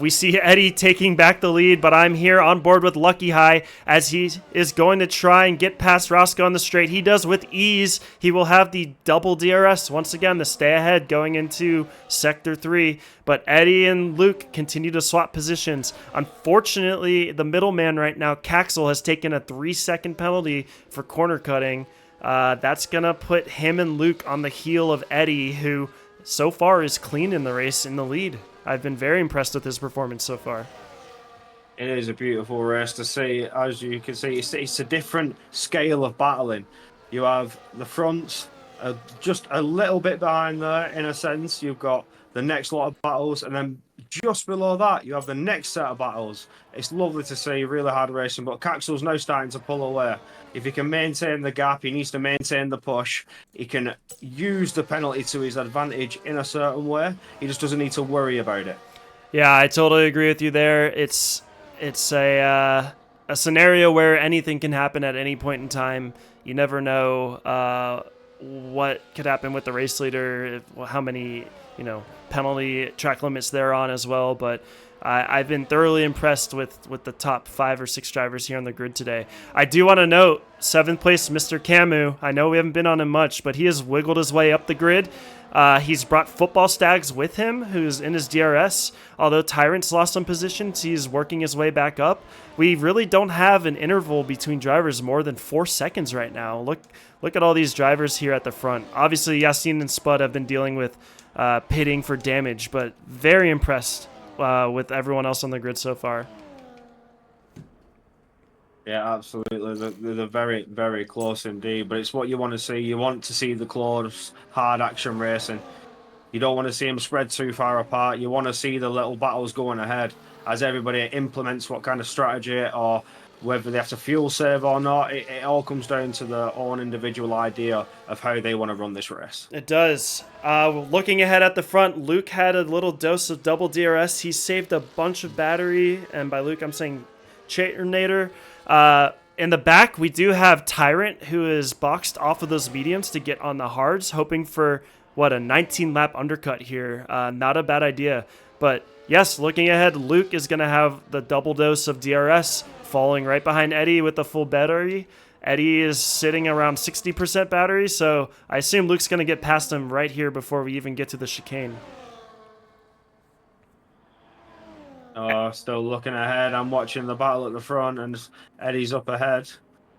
S2: We see Eddie taking back the lead, but I'm here on board with Lucky High as he is going to try and get past Roscoe on the straight. He does with ease. He will have the double DRS once again to stay ahead going into Sector 3. But Eddie and Luke continue to swap positions. Unfortunately, the middleman right now, Caxel, has taken a 3-second penalty for corner cutting. That's going to put him and Luke on the heel of Eddie, who so far is clean in the race in the lead. I've been very impressed with his performance so far.
S1: It is a beautiful race to see. As you can see, it's a different scale of battling. You have the fronts just a little bit behind there, in a sense. You've got the next lot of battles, and then just below that, you have the next set of battles. It's lovely to see, really hard racing, but Caxel's now starting to pull away. If he can maintain the gap, he needs to maintain the push. He can use the penalty to his advantage in a certain way. He just doesn't need to worry about it.
S2: Yeah, I totally agree with you there. It's a scenario where anything can happen at any point in time. You never know what could happen with the race leader, how many, penalty track limits they're on as well. But I've been thoroughly impressed with the top 5 or 6 drivers here on the grid today. I do want to note 7th place, Mr. Camus. I know we haven't been on him much, but he has wiggled his way up the grid. He's brought Football Stags with him, who's in his DRS. Although Tyrant's lost some positions, he's working his way back up. We really don't have an interval between drivers more than 4 seconds right now. Look at all these drivers here at the front. Obviously, Yassine and Spud have been dealing with pitting for damage, but very impressed with everyone else on the grid so far.
S1: Yeah, absolutely. They're very, very close indeed. But it's what you want to see. You want to see the close, hard action racing. You don't want to see them spread too far apart. You want to see the little battles going ahead as everybody implements what kind of strategy or whether they have to fuel save or not. It all comes down to their own individual idea of how they want to run this race.
S2: It does. Looking ahead at the front, Luke had a little dose of double DRS. He saved a bunch of battery, and by Luke, I'm saying Chaternator. In the back, we do have Tyrant, who is boxed off of those mediums to get on the hards, hoping for, a 19-lap undercut here. Not a bad idea. But yes, looking ahead, Luke is going to have the double dose of DRS, falling right behind Eddie with the full battery. Eddie is sitting around 60% battery, so I assume Luke's going to get past him right here before we even get to the chicane.
S1: Still looking ahead. I'm watching the battle at the front, and Eddie's up ahead.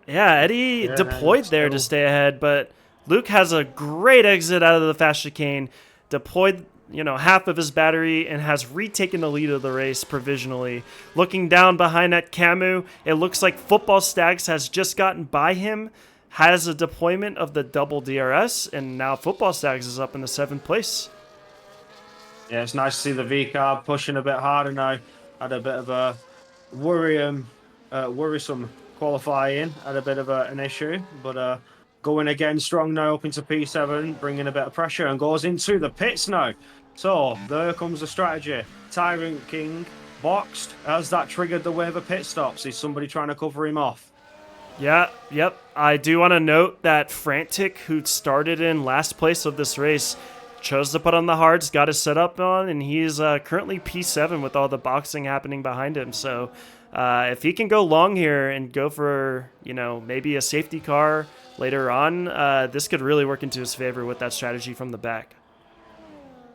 S2: Yeah, Eddie deployed there to stay ahead, but Luke has a great exit out of the fast chicane, deployed half of his battery, and has retaken the lead of the race provisionally. Looking down behind at Camus, it looks like Football Stags has just gotten by him, has a deployment of the double DRS, and now Football Stags is up in the 7th place.
S1: Yeah, it's nice to see the V-Carb pushing a bit harder now. Had a bit of a worrisome qualifying, had a bit of an issue, but going again strong now up into P7, bringing a bit of pressure and goes into the pits now. So there comes the strategy. Tyrant King boxed. Has that triggered the wave of pit stops? Is somebody trying to cover him off?
S2: Yeah, yep. I do want to note that Frantic, who started in last place of this race, chose to put on the hards, got his setup on, and he's currently P7 with all the boxing happening behind him. So if he can go long here and go for, maybe a safety car later on, this could really work into his favor with that strategy from the back.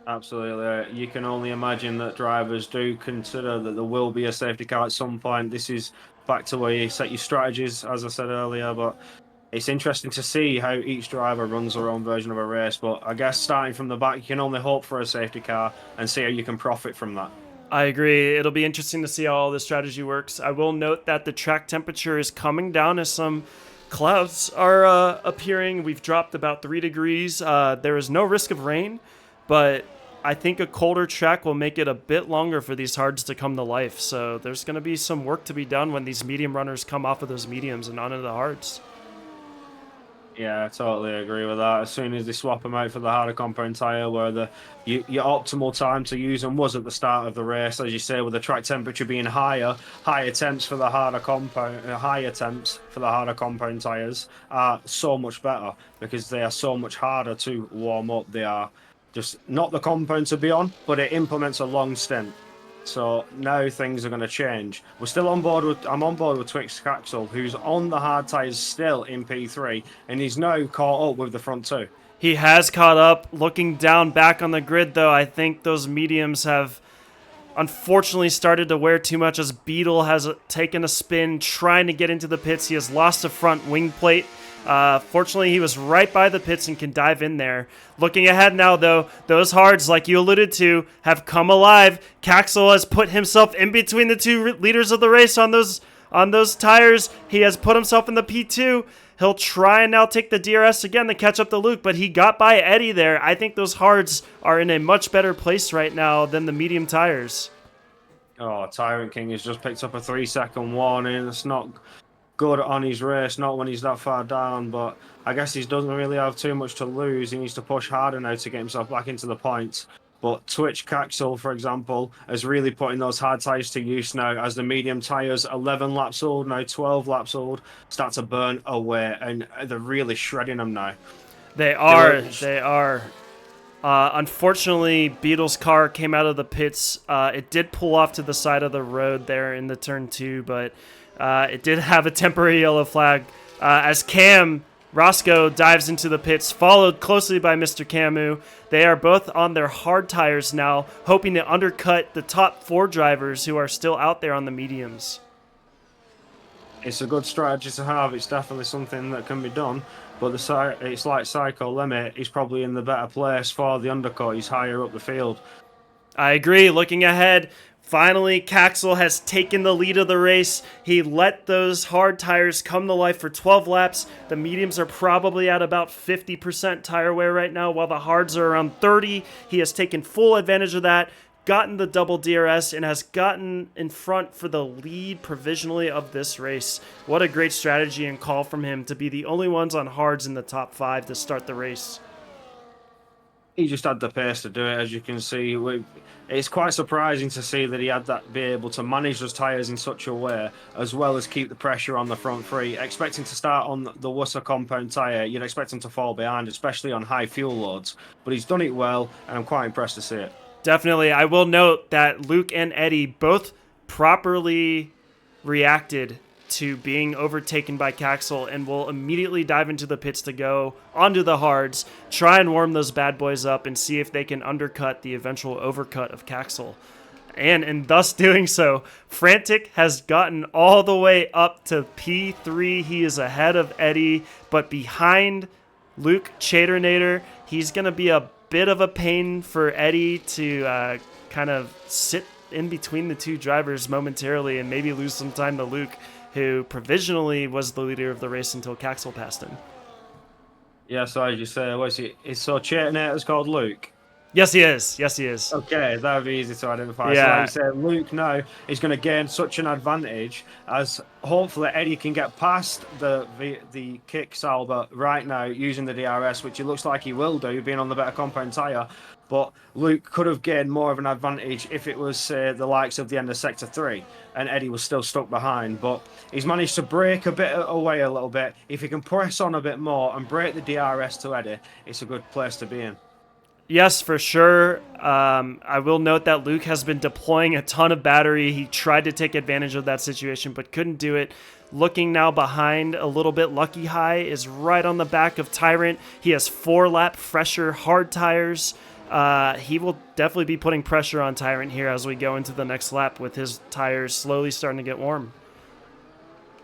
S1: Absolutely. You can only imagine that drivers do consider that there will be a safety car at some point. This is back to where you set your strategies, as I said earlier, but it's interesting to see how each driver runs their own version of a race. But I guess starting from the back, you can only hope for a safety car and see how you can profit from that.
S2: I agree. It'll be interesting to see how all this strategy works. I will note that the track temperature is coming down as some clouds are appearing. We've dropped about 3 degrees. There is no risk of rain, but I think a colder track will make it a bit longer for these hards to come to life. So there's going to be some work to be done when these medium runners come off of those mediums and onto the hards.
S1: Yeah, I totally agree with that. As soon as they swap them out for the harder compound tyre, where your optimal time to use them was at the start of the race, as you say, with the track temperature being higher temps for the harder compound, higher temps for the harder compound tyres are so much better because they are so much harder to warm up. They are just not the compound to be on, but it implements a long stint. So now things are going to change. I'm on board with Twix Caxel, who's on the hard tyres still in P3, and he's now caught up with the front two.
S2: He has caught up. Looking down back on the grid, though, I think those mediums have unfortunately started to wear too much as Beetle has taken a spin trying to get into the pits. He has lost a front wing plate. Fortunately, he was right by the pits and can dive in there. Looking ahead now, though, those hards, like you alluded to, have come alive. Caxel has put himself in between the two leaders of the race on those tires. He has put himself in the P2. He'll try and now take the DRS again to catch up to Luke, but he got by Eddie there. I think those hards are in a much better place right now than the medium tires.
S1: Oh, Tyrant King has just picked up a 3-second warning. It's not good on his race, not when he's that far down, but I guess he doesn't really have too much to lose. He needs to push harder now to get himself back into the points. But Twitch Caxel, for example, is really putting those hard tyres to use now as the medium tyres, 11 laps old, now 12 laps old, start to burn away, and they're really shredding them now.
S2: They are. They are. Unfortunately, Beetle's car came out of the pits. It did pull off to the side of the road there in the turn 2, but it did have a temporary yellow flag as Cam Roscoe dives into the pits, followed closely by Mr. Camu. They are both on their hard tires now, hoping to undercut the top 4 drivers who are still out there on the mediums.
S1: It's a good strategy to have. It's definitely something that can be done. But it's like Psycho Limit. He's probably in the better place for the undercut. He's higher up the field.
S2: I agree. Looking ahead, finally, Caxel has taken the lead of the race. He let those hard tires come to life for 12 laps. The mediums are probably at about 50% tire wear right now, while the hards are around 30. He has taken full advantage of that, gotten the double DRS, and has gotten in front for the lead provisionally of this race. What a great strategy and call from him to be the only ones on hards in the top 5 to start the race.
S1: He just had the pace to do it, as you can see. It's quite surprising to see that he had that, be able to manage those tyres in such a way, as well as keep the pressure on the front 3. Expecting to start on the Worcester compound tyre, you'd expect him to fall behind, especially on high fuel loads. But he's done it well, and I'm quite impressed to see it.
S2: Definitely. I will note that Luke and Eddie both properly reacted to being overtaken by Caxel and will immediately dive into the pits to go onto the hards, try and warm those bad boys up and see if they can undercut the eventual overcut of Caxel. And in thus doing so, Frantic has gotten all the way up to P3. He is ahead of Eddie, but behind Luke Chaternator. He's going to be a bit of a pain for Eddie to kind of sit in between the 2 drivers momentarily and maybe lose some time to Luke, who provisionally was the leader of the race until Caxel passed him.
S1: Yeah, so as you say, so Chaternator's called Luke?
S2: Yes, he is. Yes, he is.
S1: Okay, that would be easy to identify.
S2: Yeah.
S1: So like you say, Luke now is going to gain such an advantage as hopefully Eddie can get past the kick Salber right now using the DRS, which it looks like he will do, being on the better compound tyre. But Luke could have gained more of an advantage if it was the likes of the end of Sector 3 and Eddie was still stuck behind. But he's managed to break a bit away a little bit. If he can press on a bit more and break the DRS to Eddie, it's a good place to be in.
S2: Yes, for sure. I will note that Luke has been deploying a ton of battery. He tried to take advantage of that situation, but couldn't do it. Looking now behind a little bit, Lucky High is right on the back of Tyrant. He has 4-lap fresher hard tires. He will definitely be putting pressure on Tyrant here as we go into the next lap with his tires slowly starting to get warm.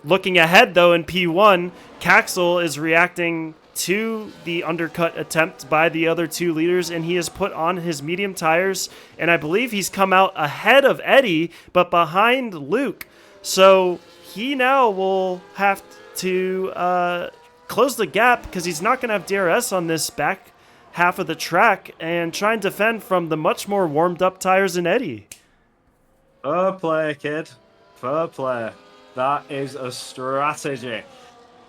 S2: Looking ahead, though, in P1, Caxel is reacting to the undercut attempt by the other 2 leaders, and he has put on his medium tires, and I believe he's come out ahead of Eddie, but behind Luke. So he now will have to close the gap because he's not going to have DRS on this back half of the track and try and defend from the much more warmed up tires than Eddie.
S1: Fair play, kid. Fair play. That is a strategy.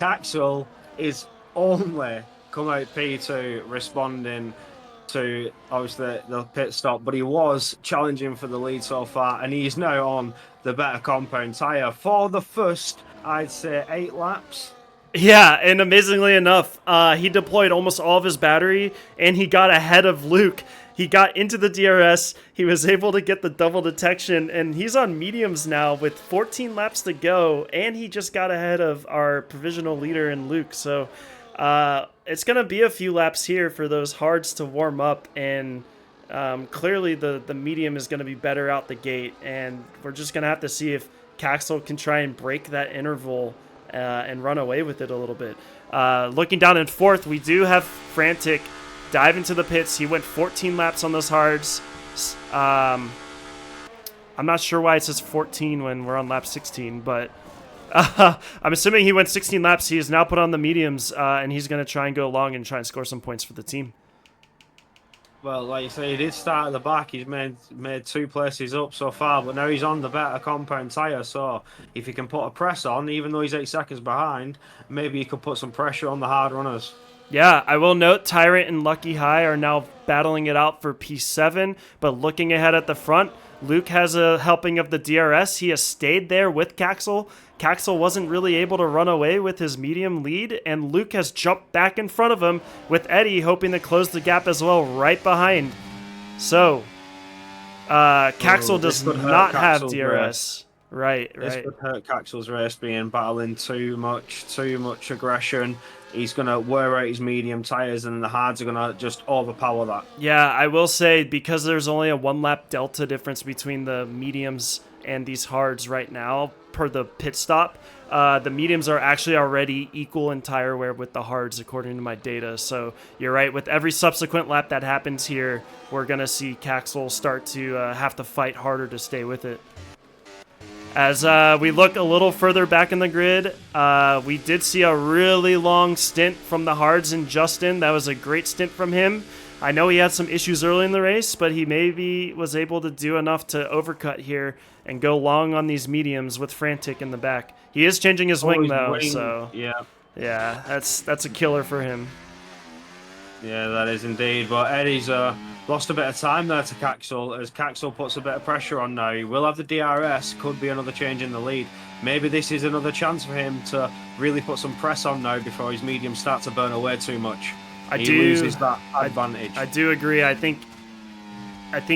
S1: Caxel is only come out P2 responding to obviously the pit stop, but he was challenging for the lead so far, and he's now on the better compound tyre for the first, I'd say, 8 laps.
S2: Yeah, and amazingly enough, he deployed almost all of his battery, and he got ahead of Luke. He got into the DRS, he was able to get the double detection, and he's on mediums now with 14 laps to go, and he just got ahead of our provisional leader in Luke. So it's going to be a few laps here for those hards to warm up, and clearly the medium is going to be better out the gate, and we're just going to have to see if Caxel can try and break that interval and run away with it a little bit. Looking down in 4th, we do have Frantic dive into the pits. He went 14 laps on those hards. I'm not sure why it says 14 when we're on lap 16, but I'm assuming he went 16 laps. He is now put on the mediums, and he's going to try and go long and try and score some points for the team.
S1: Well, like you say, he did start at the back. He's made 2 places up so far, but now he's on the better compound tyre. So if he can put a press on, even though he's 8 seconds behind, maybe he could put some pressure on the hard runners.
S2: Yeah, I will note Tyrant and Lucky High are now battling it out for P7, but looking ahead at the front, Luke has a helping of the DRS. He has stayed there with Caxel. Caxel wasn't really able to run away with his medium lead, and Luke has jumped back in front of him with Eddie hoping to close the gap as well right behind. So, Caxel does not have DRS.
S1: Race.
S2: Right.
S1: This could hurt Caxel's race, being battling too much aggression. He's going to wear out his medium tyres, and the hards are going to just overpower that.
S2: Yeah, I will say, because there's only a 1 lap delta difference between the mediums and these hards right now per the pit stop, the mediums are actually already equal in tire wear with the hards according to my data. So you're right, with every subsequent lap that happens here, we're going to see Caxel start to have to fight harder to stay with it. As we look a little further back in the grid, we did see a really long stint from the hards in Justin. That was a great stint from him. I know he had some issues early in the race, but he maybe was able to do enough to overcut here and go long on these mediums with Frantic in the back. He is changing his wing, though, so yeah, that's a killer for him.
S1: Yeah, that is indeed. But Eddie's lost a bit of time there to Caxel, as Caxel puts a bit of pressure on now. He will have the DRS, could be another change in the lead. Maybe this is another chance for him to really put some press on now before his mediums start to burn away too much. He loses that advantage.
S2: I do agree. I think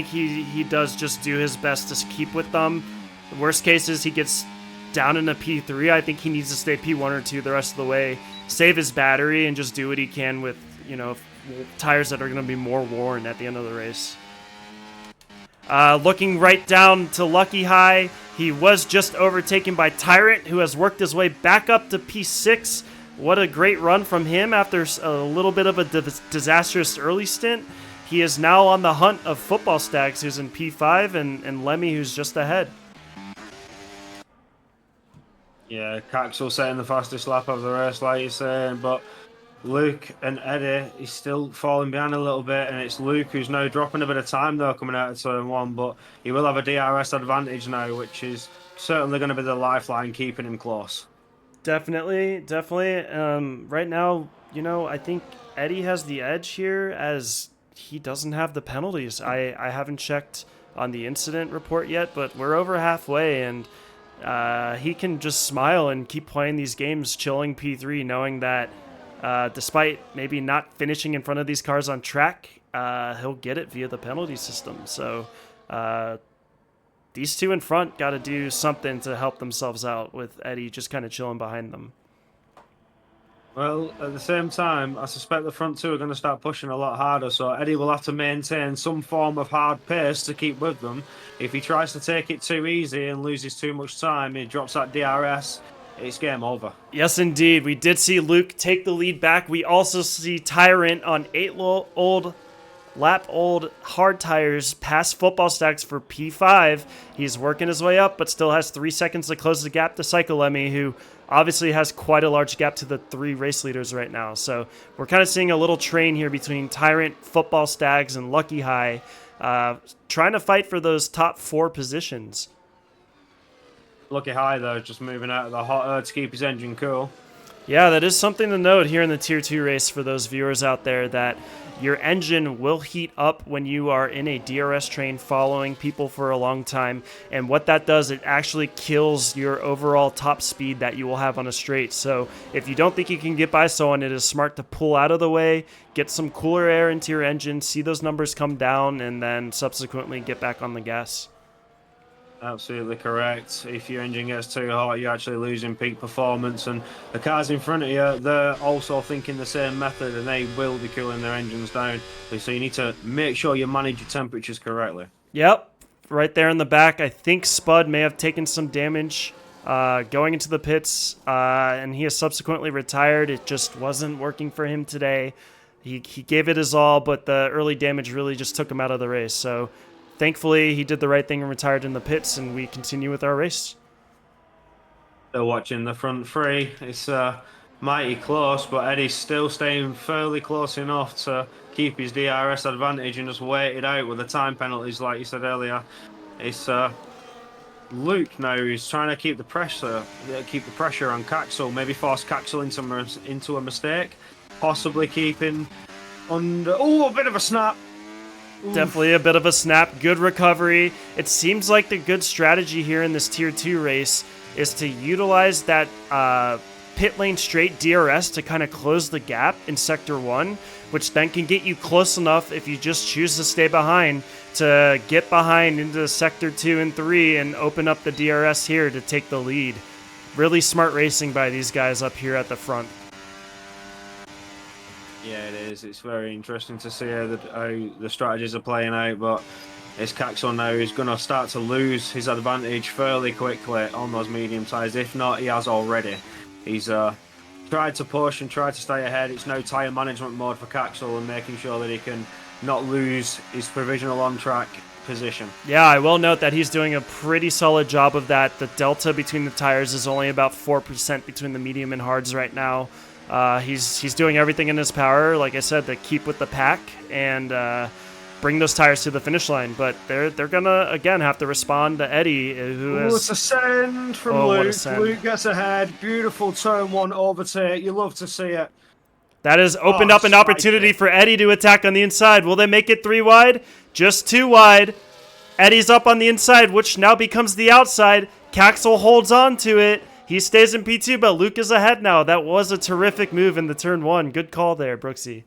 S2: he does just do his best to keep with them. The worst case is he gets down in a P3. I think he needs to stay P1 or 2 the rest of the way, save his battery, and just do what he can with, tires that are going to be more worn at the end of the race. Looking right down to Lucky High, he was just overtaken by Tyrant, who has worked his way back up to P6. What a great run from him after a little bit of a disastrous early stint. He is now on the hunt of Football Stags, who's in P5, and Lemmy, who's just ahead.
S1: Yeah, Caxel setting the fastest lap of the race, like you're saying, but Luke and Eddie is still falling behind a little bit, and it's Luke who's now dropping a bit of time though coming out of turn 1, but he will have a DRS advantage now, which is certainly going to be the lifeline keeping him close.
S2: Definitely. Right now, I think Eddie has the edge here as he doesn't have the penalties. I haven't checked on the incident report yet, but we're over halfway, and he can just smile and keep playing these games, chilling P3, knowing that despite maybe not finishing in front of these cars on track, he'll get it via the penalty system. So these two in front got to do something to help themselves out, with Eddie just kind of chilling behind them.
S1: Well, at the same time, I suspect the front two are going to start pushing a lot harder, so Eddie will have to maintain some form of hard pace to keep with them. If he tries to take it too easy and loses too much time, he drops that DRS, it's game over.
S2: Yes, indeed. We did see Luke take the lead back. We also see Tyrant on 8 lap old hard tires past Football Stacks for P5. He's working his way up, but still has 3 seconds to close the gap to Psycho Lemmy, who obviously has quite a large gap to the 3 race leaders right now. So we're kind of seeing a little train here between Tyrant, Football Stags, and Lucky High, trying to fight for those top 4 positions.
S1: Lucky High, though, just moving out of the hot air to keep his engine cool.
S2: Yeah, that is something to note here in the Tier 2 race for those viewers out there, that your engine will heat up when you are in a DRS train following people for a long time. And what that does, it actually kills your overall top speed that you will have on a straight. So if you don't think you can get by someone, it is smart to pull out of the way, get some cooler air into your engine, see those numbers come down, and then subsequently get back on the gas.
S1: Absolutely correct. If your engine gets too hot, you're actually losing peak performance, and the cars in front of you, they're also thinking the same method, and they will be cooling their engines down. So you need to make sure you manage your temperatures correctly.
S2: Yep, right there in the back. I think Spud may have taken some damage going into the pits, and he has subsequently retired. It just wasn't working for him today. He gave it his all, but the early damage really just took him out of the race. So thankfully, he did the right thing and retired in the pits, and we continue with our race.
S1: Still watching the front 3. It's mighty close, but Eddie's still staying fairly close enough to keep his DRS advantage and just wait it out with the time penalties, like you said earlier. It's Luke now who's trying to keep the pressure on Caxel, maybe force Caxel into a mistake, possibly keeping under. Oh, a bit of a snap.
S2: Definitely a bit of a snap. Good recovery. It seems like the good strategy here in this Tier 2 race is to utilize that pit lane straight DRS to kind of close the gap in Sector 1, which then can get you close enough if you just choose to stay behind to get behind into Sector 2 and 3 and open up the DRS here to take the lead. Really smart racing by these guys up here at the front.
S1: Yeah, it is. It's very interesting to see how the strategies are playing out, but it's Caxel now who's going to start to lose his advantage fairly quickly on those medium tyres. If not, he has already. He's tried to push and tried to stay ahead. It's now tyre management mode for Caxel and making sure that he can not lose his provisional on-track position.
S2: Yeah, I will note that he's doing a pretty solid job of that. The delta between the tires is only about 4% between the medium and hards right now. He's doing everything in his power, like I said, to keep with the pack and bring those tires to the finish line. But they're gonna again have to respond to Eddie, who is.
S1: It's a send from Luke. Luke gets ahead. Beautiful turn 1 overtake. You love to see it.
S2: That has opened up an opportunity for Eddie to attack on the inside. Will they make it 3 wide? Just 2 wide. Eddie's up on the inside, which now becomes the outside. Caxel holds on to it. He stays in P2, but Luke is ahead now. That was a terrific move in the turn 1. Good call there, Brooksy.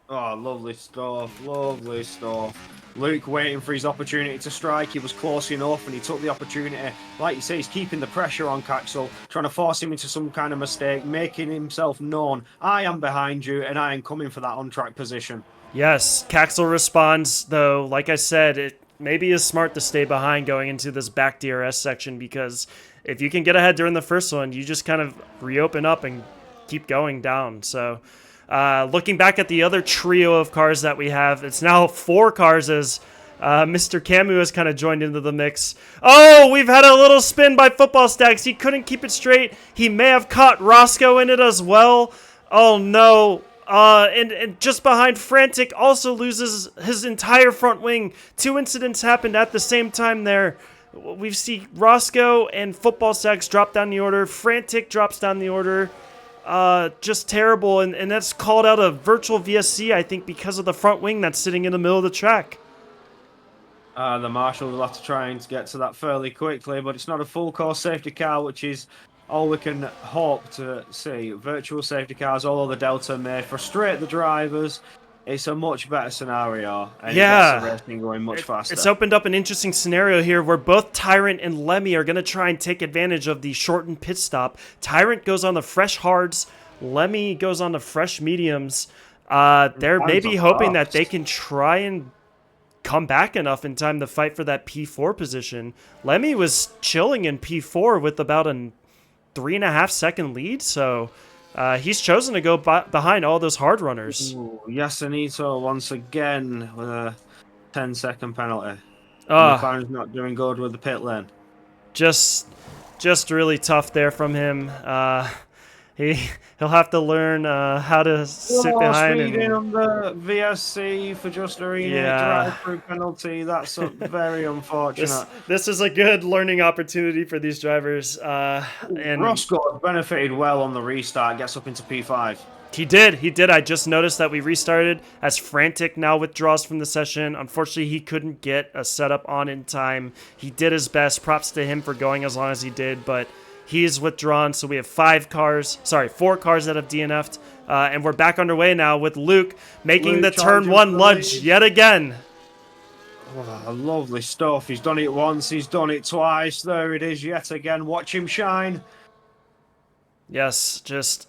S1: Oh, lovely stuff. Lovely stuff. Luke waiting for his opportunity to strike. He was close enough and he took the opportunity. Like you say, he's keeping the pressure on Caxel, trying to force him into some kind of mistake, making himself known. I am behind you and I am coming for that on-track position.
S2: Yes, Caxel responds, though, like I said, it maybe is smart to stay behind going into this back DRS section because if you can get ahead during the first one, you just kind of reopen up and keep going down. So looking back at the other trio of cars that we have, it's now 4 cars as Mr. Camu has kind of joined into the mix. Oh, we've had a little spin by Football Stacks. He couldn't keep it straight. He may have caught Roscoe in it as well. Oh, no. And just behind, Frantic also loses his entire front wing. 2 incidents happened at the same time there. We see Roscoe and Football Stacks drop down the order. Frantic drops down the order. Just terrible. And that's called out a virtual VSC, I think, because of the front wing that's sitting in the middle of the track.
S1: The Marshal will have to try and get to that fairly quickly, but it's not a full course safety car, which is all we can hope to see. Virtual safety cars, although the Delta may frustrate the drivers, it's a much better scenario, and it gets the racing going much faster.
S2: It's opened up an interesting scenario here where both Tyrant and Lemmy are going to try and take advantage of the shortened pit stop. Tyrant goes on the fresh hards. Lemmy goes on the fresh mediums. They're maybe hoping that they can try and come back enough in time to fight for that P4 position. Lemmy was chilling in P4 with about a 3.5 second lead, so he's chosen to go behind all those hard runners.
S1: Ooh, Yasunito once again with a 10-second penalty. McLaren's not doing good with the pit lane.
S2: Just really tough there from him. He'll have to learn how to sit behind
S1: speeding on the VSC for just a drive-through penalty. That's very unfortunate.
S2: This is a good learning opportunity for these drivers. And
S1: Roscoe benefited well on the restart. Gets up into P5.
S2: He did. I just noticed that we restarted as Frantic now withdraws from the session. Unfortunately, he couldn't get a setup on in time. He did his best. Props to him for going as long as he did, but he's withdrawn, so we have 4 cars that have DNF'd, and we're back underway now with Luke making the turn 1 lunge yet again.
S1: Oh, lovely stuff. He's done it once, he's done it twice. There it is yet again. Watch him shine.
S2: Yes, just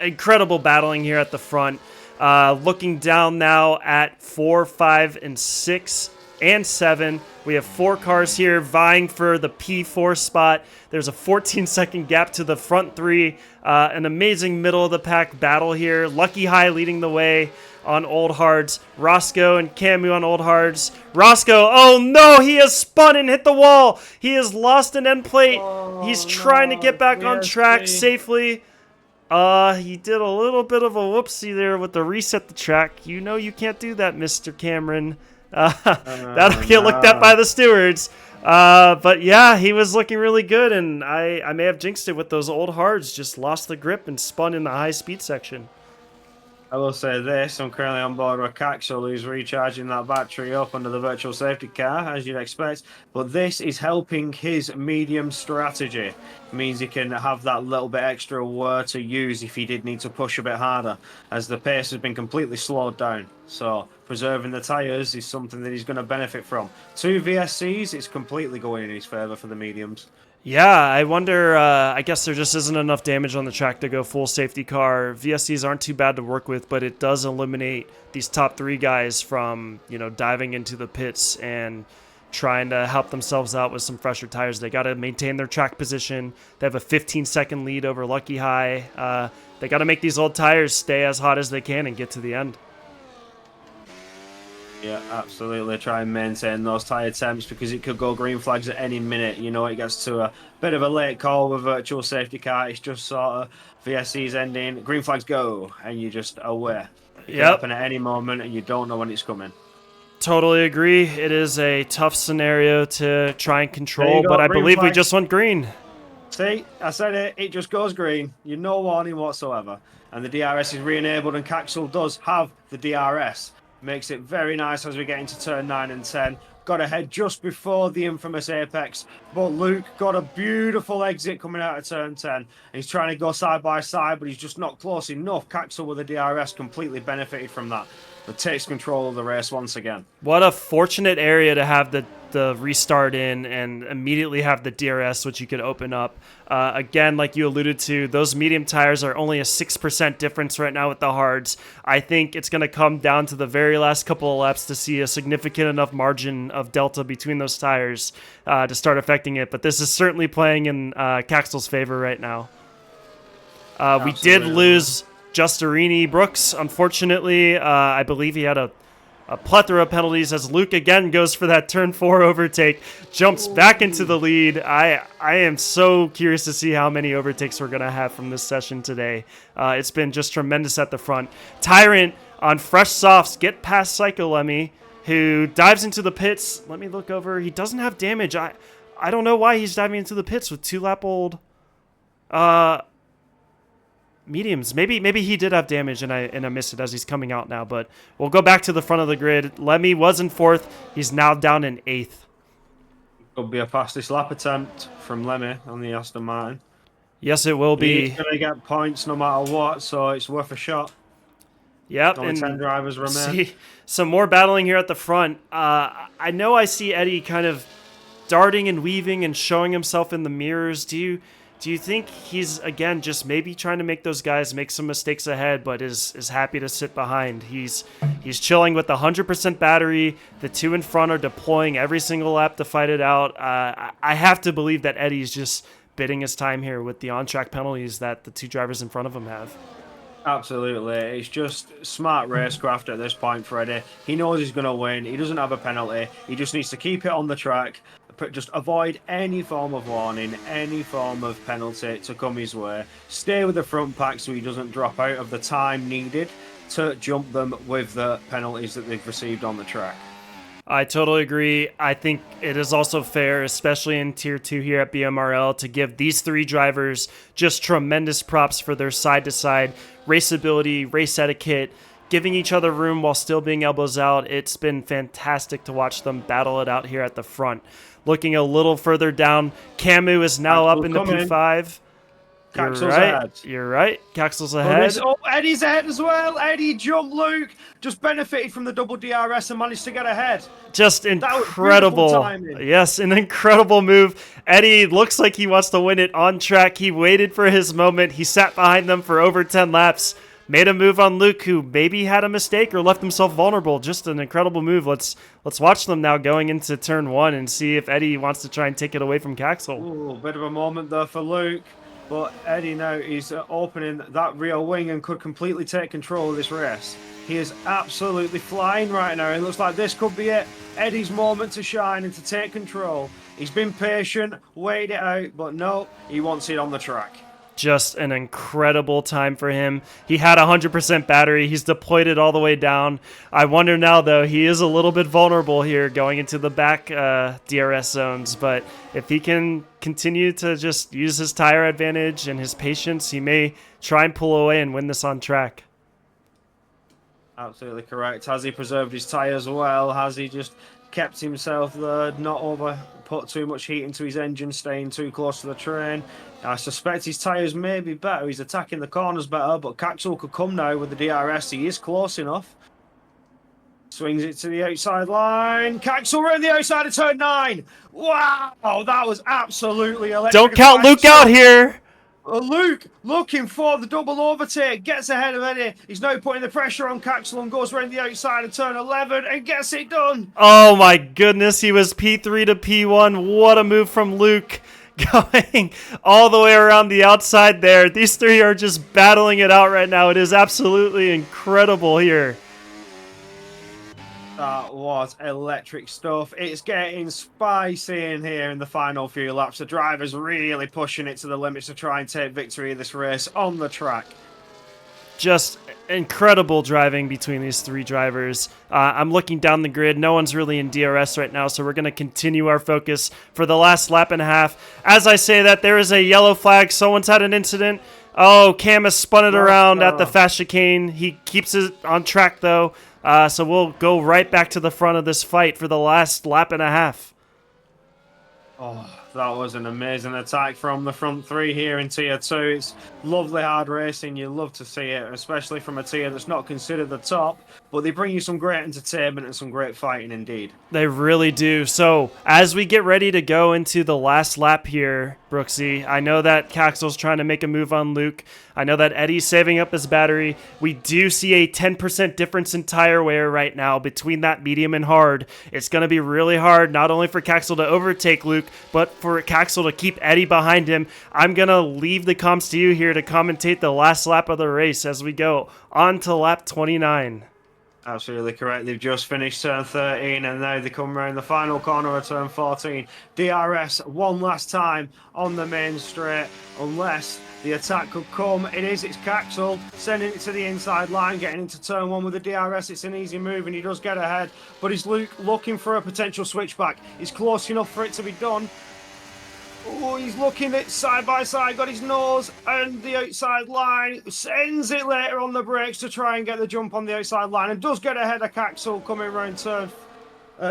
S2: incredible battling here at the front. Looking down now at 4, 5, and 6. And 7. We have 4 cars here vying for the P4 spot. There's a 14-second gap to the front 3. An amazing middle-of-the-pack battle here. Lucky High leading the way on old hards. Roscoe and Camu on old hards. Roscoe, oh no, he has spun and hit the wall. He has lost an end plate. He's trying to get back on track safely. He did a little bit of a whoopsie there with the reset the track. You know you can't do that, Mr. Cameron. That'll get looked at by the stewards. But yeah, he was looking really good, and I may have jinxed it with those old hards. Just lost the grip and spun in the high speed section.
S1: I will say this, I'm currently on board with Caxel, who's recharging that battery up under the virtual safety car, as you'd expect. But this is helping his medium strategy. It means he can have that little bit extra wear to use if he did need to push a bit harder, as the pace has been completely slowed down. So preserving the tyres is something that he's going to benefit from. 2 VSCs, it's completely going in his favour for the mediums.
S2: Yeah, I wonder. I guess there just isn't enough damage on the track to go full safety car. VSCs aren't too bad to work with, but it does eliminate these top three guys from diving into the pits and trying to help themselves out with some fresher tires. They got to maintain their track position. They have a 15-second lead over Lucky High. They got to make these old tires stay as hot as they can and get to the end.
S1: Yeah, absolutely. Try and maintain those tyre temps because it could go green flags at any minute. It gets to a bit of a late call with virtual safety car. It's just sort of VSC's ending, green flags go, and you're just aware. It can happen at any moment, and you don't know when it's coming.
S2: Totally agree. It is a tough scenario to try and control, but I believe we just went green.
S1: See, I said it. It just goes green. No warning whatsoever. And the DRS is re-enabled, and Caxel does have the DRS. Makes it very nice as we get into turn 9 and 10. Got ahead just before the infamous apex, but Luke got a beautiful exit coming out of turn 10. He's trying to go side by side, but he's just not close enough. Caxel with the DRS completely benefited from that, but takes control of the race once again.
S2: What a fortunate area to have the restart in and immediately have the DRS, which you could open up. Again, like you alluded to, those medium tires are only a 6% difference right now with the hards. I think it's going to come down to the very last couple of laps to see a significant enough margin of delta between those tires to start affecting it. But this is certainly playing in Caxel's favor right now. We did lose Justerini Brooks, unfortunately. I believe he had a plethora of penalties as Luke again goes for that turn 4 overtake, jumps back into the lead. I am so curious to see how many overtakes we're going to have from this session today. It's been just tremendous at the front. Tyrant on fresh softs, get past Psycho Lemmy, who dives into the pits. Let me look over. He doesn't have damage. I don't know why he's diving into the pits with 2-lap-old mediums. Maybe he did have damage and I missed it as he's coming out now, but we'll go back to the front of the grid. Lemmy was in 4th. He's now down in 8th.
S1: Could be a fastest lap attempt from Lemmy on the Aston Martin.
S2: Yes, it will be.
S1: He's going to get points no matter what, so it's worth a shot.
S2: Yep.
S1: Only 10 drivers remain.
S2: See, some more battling here at the front. I know I see Eddie kind of darting and weaving and showing himself in the mirrors. Do you think he's, again, just maybe trying to make those guys make some mistakes ahead, but is happy to sit behind? He's chilling with 100% battery. The two in front are deploying every single lap to fight it out. I have to believe that Eddie's just bidding his time here with the on-track penalties that the two drivers in front of him have.
S1: Absolutely. It's just smart racecraft at this point for Eddie. He knows he's going to win. He doesn't have a penalty. He just needs to keep it on the track. Just avoid any form of warning, any form of penalty to come his way. Stay with the front pack so he doesn't drop out of the time needed to jump them with the penalties that they've received on the track.
S2: I totally agree. I think it is also fair, especially in Tier 2 here at BMRL, to give these three drivers just tremendous props for their side-to-side raceability, race etiquette, giving each other room while still being elbows out. It's been fantastic to watch them battle it out here at the front. Looking a little further down, Camus is now up in the P5.
S1: Caxel's ahead.
S2: You're right. Caxel's ahead.
S1: Oh, Eddie's ahead as well. Eddie jumped Luke. Just benefited from the double DRS and managed to get ahead.
S2: Just incredible. Yes, an incredible move. Eddie looks like he wants to win it on track. He waited for his moment. He sat behind them for over 10 laps. Made a move on Luke, who maybe had a mistake or left himself vulnerable. Just an incredible move. Let's watch them now going into turn 1 and see if Eddie wants to try and take it away from Caxel.
S1: Ooh, bit of a moment there for Luke. But Eddie now is opening that rear wing and could completely take control of this race. He is absolutely flying right now. It looks like this could be it. Eddie's moment to shine and to take control. He's been patient, waited it out, but no, he wants it on the track.
S2: Just an incredible time for him. He had 100% battery. He's deployed it all the way down. I wonder now, though, he is a little bit vulnerable here going into the back DRS zones. But if he can continue to just use his tire advantage and his patience, he may try and pull away and win this on track.
S1: Absolutely correct. Has he preserved his tyres well? Has he just kept himself there, not put too much heat into his engine, staying too close to the train? I suspect his tyres may be better. He's attacking the corners better, but Caxel could come now with the DRS. He is close enough. Swings it to the outside line. Caxel around the outside of turn 9. Wow, that was absolutely electric.
S2: Don't count Luke out here.
S1: Luke looking for the double overtake, gets ahead of Eddie. He's now putting the pressure on Caxel and goes around the outside of turn 11 and gets it done.
S2: Oh my goodness, he was P3 to P1. What a move from Luke. Going all the way around the outside there. These three are just battling it out right now. It is absolutely incredible here.
S1: That was electric stuff. It's getting spicy in here in the final few laps. The driver's really pushing it to the limits to try and take victory in this race on the track.
S2: Just incredible driving between these three drivers. I'm looking down the grid. No one's really in DRS right now, so we're going to continue our focus for the last lap and a half. As I say that, there is a yellow flag. Someone's had an incident. Oh, Cam has spun it around at the fast chicane. He keeps it on track, though. So we'll go right back to the front of this fight for the last lap and a half.
S1: Oh, that was an amazing attack from the front three here in Tier 2. It's lovely hard racing. You love to see it, especially from a tier that's not considered the top. But they bring you some great entertainment and some great fighting indeed.
S2: They really do. So as we get ready to go into the last lap here, Brooksy, I know that Caxel's trying to make a move on Luke. I know that Eddie's saving up his battery. We do see a 10% difference in tire wear right now between that medium and hard. It's going to be really hard, not only for Caxel to overtake Luke, but for Caxel to keep Eddie behind him. I'm going to leave the comms to you here to commentate the last lap of the race as we go on to lap 29.
S1: Absolutely correct. They've just finished turn 13 and now they come around the final corner of turn 14. DRS one last time on the main straight, unless the attack could come. It's Caxel sending it to the inside line, getting into turn 1 with the DRS. It's an easy move and he does get ahead, but he's Luke looking for a potential switchback. He's close enough for it to be done. Oh, he's looking at side by side, got his nose and the outside line, sends it later on the brakes to try and get the jump on the outside line and does get ahead of Caxel coming around turn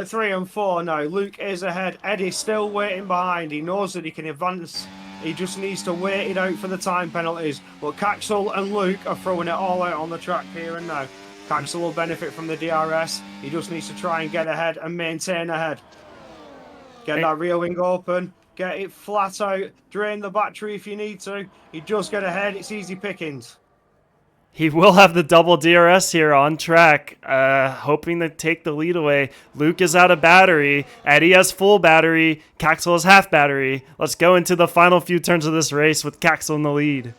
S1: 3 and 4 now. Luke is ahead, Eddie's still waiting behind. He knows that he can advance. He just needs to wait it out for the time penalties. But Caxel and Luke are throwing it all out on the track here and now. Caxel will benefit from the DRS. He just needs to try and get ahead and maintain ahead. Get that rear wing open. Get it flat out, drain the battery if you need to. You just get ahead, it's easy pickings.
S2: He will have the double DRS here on track, hoping to take the lead away. Luke is out of battery. Eddie has full battery. Caxel has half battery. Let's go into the final few turns of this race with Caxel in the lead.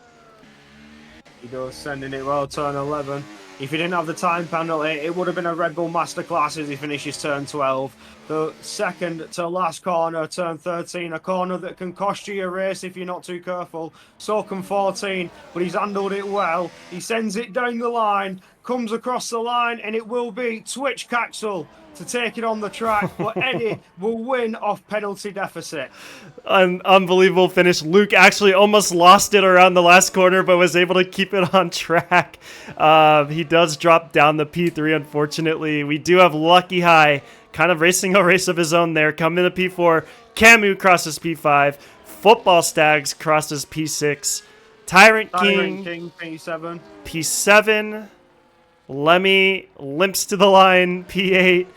S1: He does, sending it well, turn 11. If he didn't have the time penalty, it would have been a Red Bull Masterclass as he finishes turn 12. The second to last corner, turn 13, a corner that can cost you your race if you're not too careful. So can 14, but he's handled it well. He sends it down the line, comes across the line, and it will be Twitch Caxel to take it on the track, but Eddie will win off penalty deficit.
S2: An unbelievable finish. Luke actually almost lost it around the last corner, but was able to keep it on track. He does drop down the P3, unfortunately. We do have Lucky High kind of racing a race of his own there. Coming to P4. Camu crosses P5. Football Stags crosses P6. Tyrant King
S1: P7.
S2: P7. Lemmy limps to the line, P8.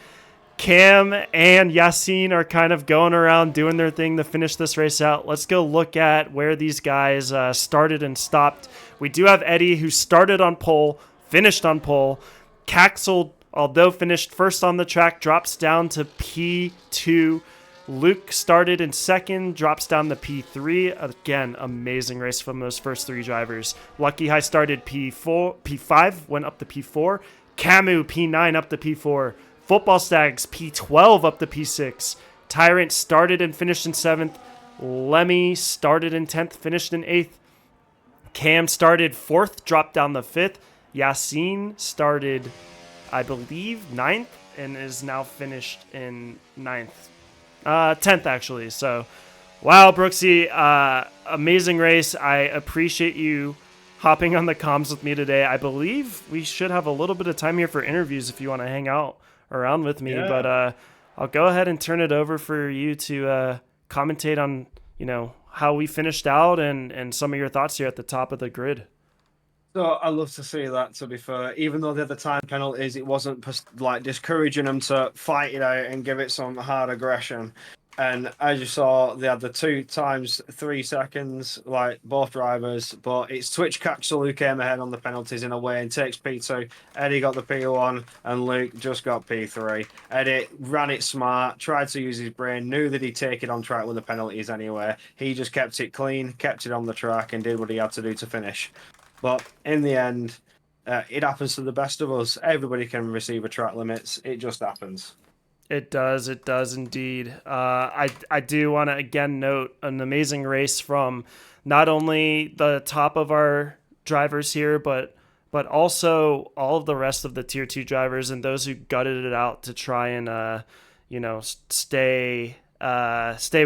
S2: Cam and Yassine are kind of going around doing their thing to finish this race out. Let's go look at where these guys started and stopped. We do have Eddie, who started on pole, finished on pole. Caxel, although finished first on the track, drops down to P2. Luke started in second, drops down to P3. Again, amazing race from those first three drivers. Lucky High started P5, went up to P4. Camu, P9 up to P4. Football Stags, P12 up to P6. Tyrant started and finished in 7th. Lemmy started in 10th, finished in 8th. Cam started 4th, dropped down to 5th. Yassine started, I believe, 9th, and is now finished in 9th. 10th, actually. So, wow, Brooksy, amazing race. I appreciate you hopping on the comms with me today. I believe we should have a little bit of time here for interviews if you want to hang out around with me.
S1: Yeah.
S2: But I'll go ahead and turn it over for you to commentate on, how we finished out and some of your thoughts here at the top of the grid.
S1: So I love to see that. To be fair, even though they had the time penalties, it wasn't like discouraging them to fight it out and give it some hard aggression. And as you saw, they had the 2 times 3 seconds, like both drivers. But it's Twitch Capsule who came ahead on the penalties in a way and takes P2. Eddie got the P1 and Luke just got P3. Eddie ran it smart, tried to use his brain, knew that he'd take it on track with the penalties anyway. He just kept it clean, kept it on the track, and did what he had to do to finish. But in the end, it happens to the best of us. Everybody can receive a track limits. It just happens.
S2: It does indeed. I do want to again note an amazing race from not only the top of our drivers here, but also all of the rest of the tier 2 drivers and those who gutted it out to try and stay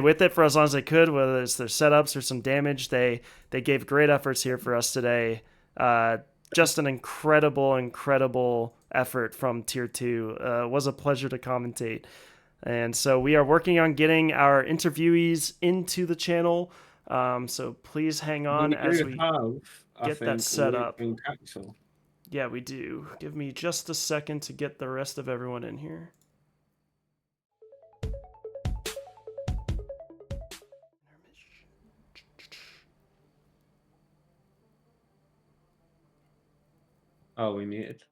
S2: with it for as long as they could, whether it's their setups or some damage. They gave great efforts here for us today. Just an incredible effort from tier 2. It was a pleasure to commentate. And so we are working on getting our interviewees into the channel. So please hang on as we get that set up. Yeah, we do. Give me just a second to get the rest of everyone in here.
S1: Oh, we muted.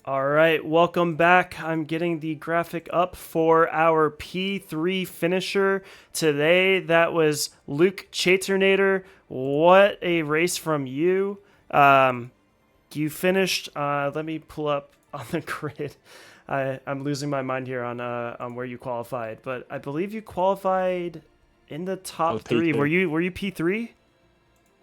S2: All right, welcome back. I'm getting the graphic up for our P3 finisher today. That was Luke Chaternator. What a race from you. You finished, let me pull up on the grid. I'm losing my mind here on where you qualified, but I believe you qualified in the top 3. Were you P3?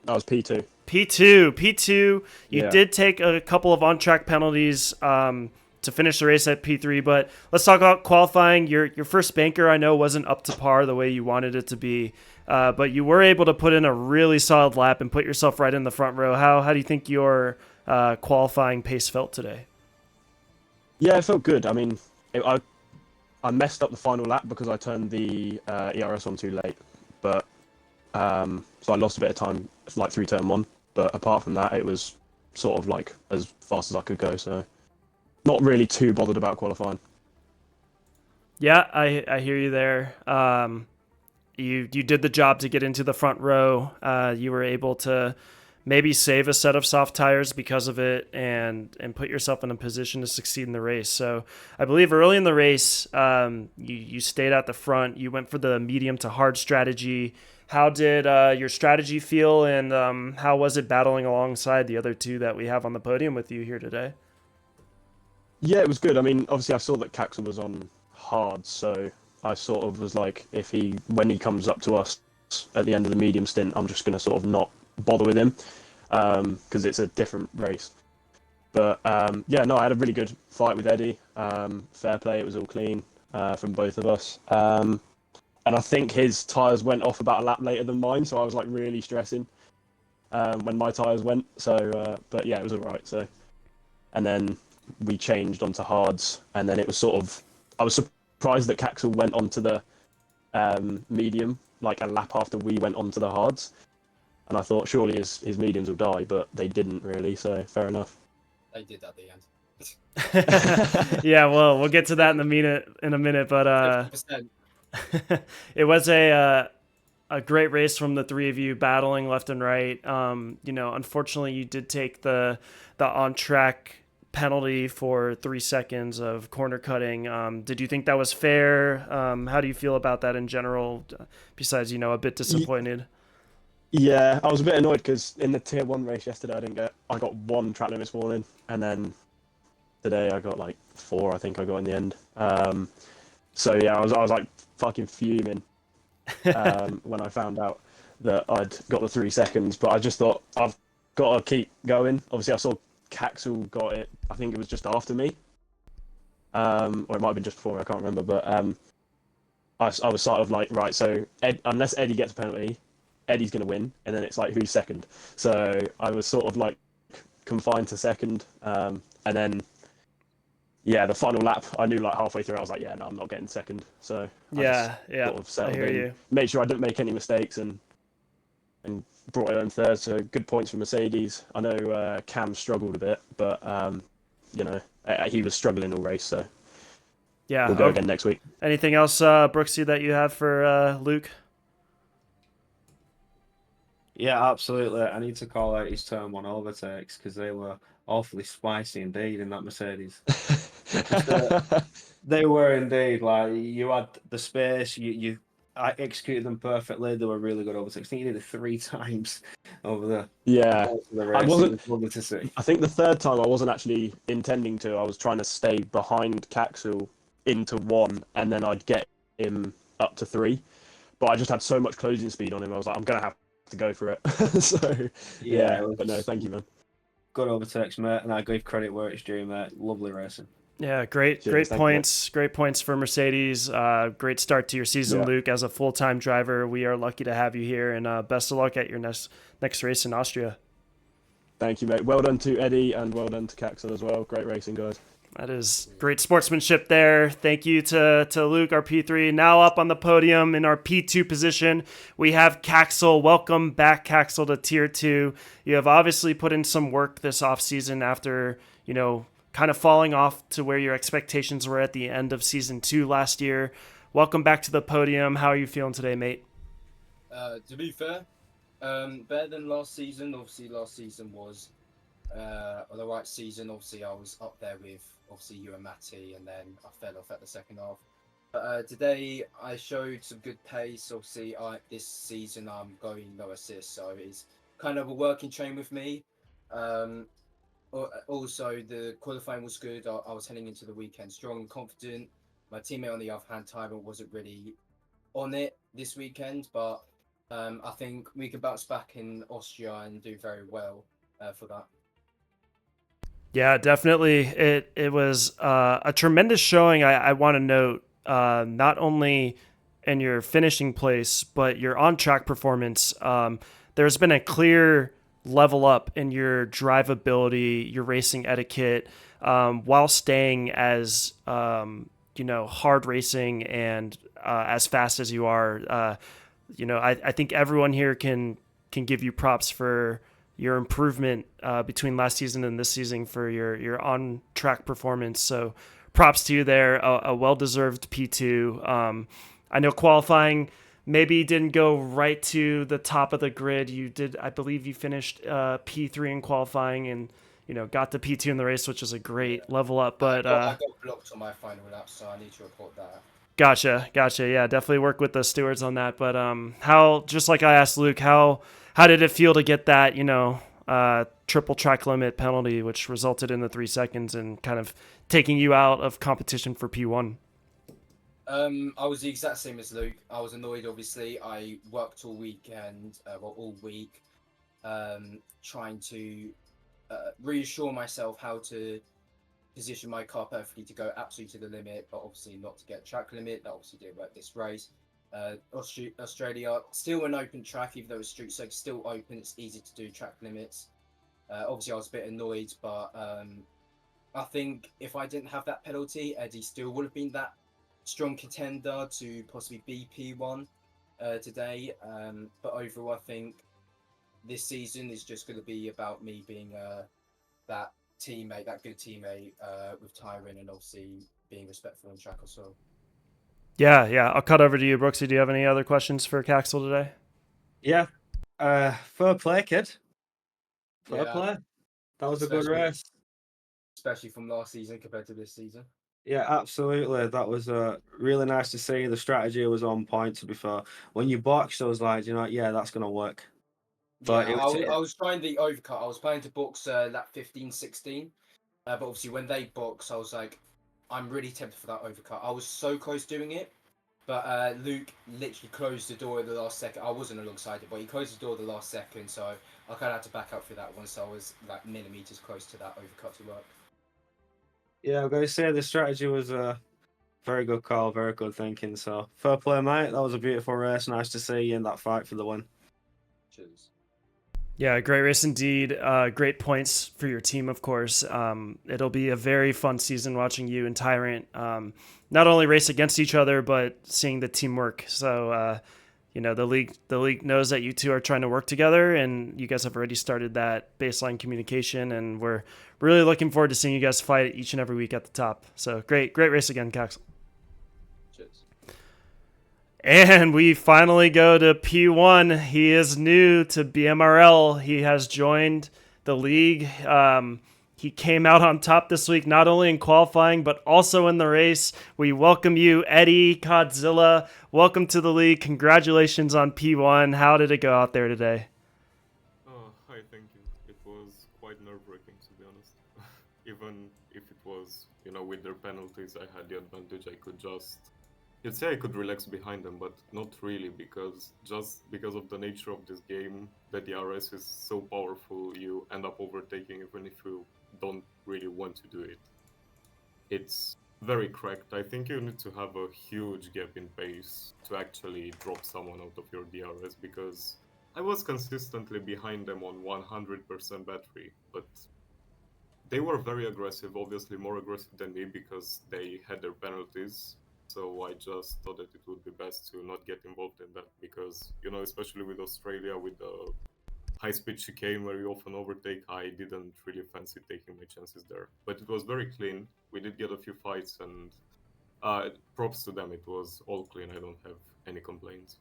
S3: I was P2.
S2: P2. You
S3: Yeah.
S2: did take a couple of on-track penalties to finish the race at P3, but let's talk about qualifying. Your first banker, I know, wasn't up to par the way you wanted it to be, but you were able to put in a really solid lap and put yourself right in the front row. How do you think your qualifying pace felt today?
S3: Yeah, it felt good. I mean, I messed up the final lap because I turned the ERS on too late, but so I lost a bit of time, like through turn 1. But apart from that, it was sort of like as fast as I could go. So not really too bothered about qualifying.
S2: Yeah, I hear you there. You did the job to get into the front row. You were able to maybe save a set of soft tires because of it and put yourself in a position to succeed in the race. So I believe early in the race, you stayed at the front. You went for the medium to hard strategy. How did your strategy feel, and how was it battling alongside the other two that we have on the podium with you here today?
S3: Yeah, it was good. I mean, obviously I saw that Caxel was on hard, so I sort of was like, when he comes up to us at the end of the medium stint, I'm just going to sort of not bother with him because it's a different race. But yeah, no, I had a really good fight with Eddie. Fair play, it was all clean from both of us. And I think his tyres went off about a lap later than mine, so I was like really stressing when my tyres went. So, but yeah, it was all right. So, and then we changed onto hards, and then it was sort of, I was surprised that Caxel went onto the medium like a lap after we went onto the hards, and I thought surely his mediums will die, but they didn't really. So fair enough.
S4: They did at the end.
S2: Yeah, well, we'll get to that in a minute. But
S4: 50%.
S2: it was a a great race from the three of you battling left and right. Unfortunately, you did take the on track penalty for 3 seconds of corner cutting. Did you think that was fair? How do you feel about that in general? Besides, a bit disappointed.
S3: Yeah, I was a bit annoyed because in the Tier 1 race yesterday, I got 1 track limits warning, and then today I got like 4, I think I got in the end. So yeah, I was like fucking fuming when I found out that I'd got the 3 seconds, but I just thought I've got to keep going. Obviously, I saw Caxel got it, I think it was just after me, or it might have been just before, I can't remember, but I was sort of like, right, so unless Eddie gets a penalty, Eddie's going to win, and then it's like, who's second? So I was sort of like confined to second, and then, yeah, the final lap, I knew like halfway through, I was like, yeah, no, I'm not getting second. So I just sort of
S2: I
S3: settled
S2: hear
S3: in,
S2: you.
S3: made sure I didn't make any mistakes, and brought it home third. So good points for Mercedes. I know Cam struggled a bit, but he was struggling all race, so
S2: Yeah.
S3: we'll go again next week.
S2: Anything else, Brooksy, that you have for Luke?
S1: Yeah, absolutely. I need to call out his turn 1 overtakes because they were awfully spicy indeed in that Mercedes. They were indeed. Like, you had the space, I executed them perfectly. They were really good overtakes. I think you did it 3 times over
S3: Yeah,
S1: the
S3: I
S1: race.
S3: wasn't.
S1: It was lovely to see.
S3: I think the third time I wasn't actually intending to. I was trying to stay behind Caxel into 1, and then I'd get him up to 3. But I just had so much closing speed on him. I was like, I'm gonna have to go for it. So
S1: Yeah,
S3: yeah,
S1: it
S3: but no,
S1: was
S3: thank you, man.
S1: good overtakes, mate, and I give credit where it's due, mate. Lovely racing.
S2: Yeah, great
S3: Cheers, thank you,
S2: points. Great points for Mercedes. Great start to your season,
S3: Yeah.
S2: Luke. As a full-time driver, we are lucky to have you here, and best of luck at your next race in Austria.
S3: Thank you, mate. Well done to Eddie, and well done to Caxel as well. Great racing, guys.
S2: That is great sportsmanship there. Thank you to Luke, our P3. Now up on the podium in our P2 position, we have Caxel. Welcome back, Caxel, to Tier 2. You have obviously put in some work this offseason after, kind of falling off to where your expectations were at the end of Season 2 last year. Welcome back to the podium. How are you feeling today, mate?
S4: To be fair, better than last season. Obviously, last season was the right season. Obviously, I was up there with obviously you and Matty, and then I fell off at the second half. But today I showed some good pace. Obviously, this season I'm going no assist, so it's kind of a working train with me. Also, the qualifying was good. I was heading into the weekend strong and confident. My teammate on the other hand, Tyrant, wasn't really on it this weekend, but I think we can bounce back in Austria and do very well for that.
S2: Yeah, definitely. It was a tremendous showing. I want to note not only in your finishing place, but your on-track performance. There's been a clear level up in your drivability, your racing etiquette, while staying as hard racing and as fast as you are. I think everyone here can give you props for your improvement between last season and this season for your on track performance. So props to you there. A well-deserved P2. I know qualifying maybe didn't go right to the top of the grid. You did, I believe you finished P3 in qualifying and, got to P2 in the race, which is a great level up. But
S4: I got blocked on my final lap, so I need to report that.
S2: Gotcha. Yeah, definitely work with the stewards on that. But just like I asked Luke, how did it feel to get that, triple track limit penalty, which resulted in the 3 seconds and kind of taking you out of competition for P1?
S4: I was the exact same as Luke. I was annoyed, obviously. I worked all weekend, all week, trying to reassure myself how to position my car perfectly to go absolutely to the limit, but obviously not to get track limit. That obviously didn't work this race. Australia, still an open track, even though it's street circuit, still open. It's easy to do track limits. Obviously, I was a bit annoyed, but I think if I didn't have that penalty, Eddie still would have been that strong contender to possibly be P1 today. But overall, I think this season is just going to be about me being that teammate, that good teammate with Tyron, and obviously being respectful on track as well.
S2: Yeah. I'll cut over to you, Brooksy. Do you have any other questions for Caxel today?
S1: Yeah, fair play, kid. Fair
S4: Yeah,
S1: play. That was a good
S4: especially
S1: race.
S4: especially from last season compared to this season.
S1: Yeah, absolutely. That was really nice to see. The strategy was on point, to be fair. When you boxed, I was like, yeah, that's going to work. But
S4: Yeah,
S1: it was,
S4: I was trying the overcut. I was planning to box lap 15, 16. But obviously when they box, I was like, I'm really tempted for that overcut. I was so close doing it, but Luke literally closed the door at the last second. I wasn't alongside it, but he closed the door at the last second, so I kind of had to back up for that one. So I was like millimeters close to that overcut to work.
S1: yeah, I'm going to say the strategy was very good call, very good thinking. So fair play, mate. That was a beautiful race. Nice to see you in that fight for the win.
S4: Cheers.
S2: Yeah, great race indeed. Great points for your team, of course. It'll be a very fun season watching you and Tyrant not only race against each other, but seeing the teamwork. So, the league knows that you two are trying to work together, and you guys have already started that baseline communication. And we're really looking forward to seeing you guys fight each and every week at the top. So, great race again, Cax.
S4: Cheers.
S2: And we finally go to P1. He is new to BMRL. He has joined the league. He came out on top this week, not only in qualifying, but also in the race. We welcome you, Eddie Godzilla. Welcome to the league. Congratulations on P1. How did it go out there today?
S5: Hi, thank you. It was quite nerve-wracking, to be honest. Even if it was, with their penalties, I had the advantage. You'd say I could relax behind them, but not really, because just because of the nature of this game, the DRS is so powerful, you end up overtaking even if you don't really want to do it. It's very cracked. I think you need to have a huge gap in pace to actually drop someone out of your DRS, because I was consistently behind them on 100% battery, but they were very aggressive, obviously more aggressive than me because they had their penalties. So I just thought that it would be best to not get involved in that because, especially with Australia, with the high-speed chicane where you often overtake, I didn't really fancy taking my chances there. But it was very clean. We did get a few fights, and props to them. It was all clean. I don't have any complaints.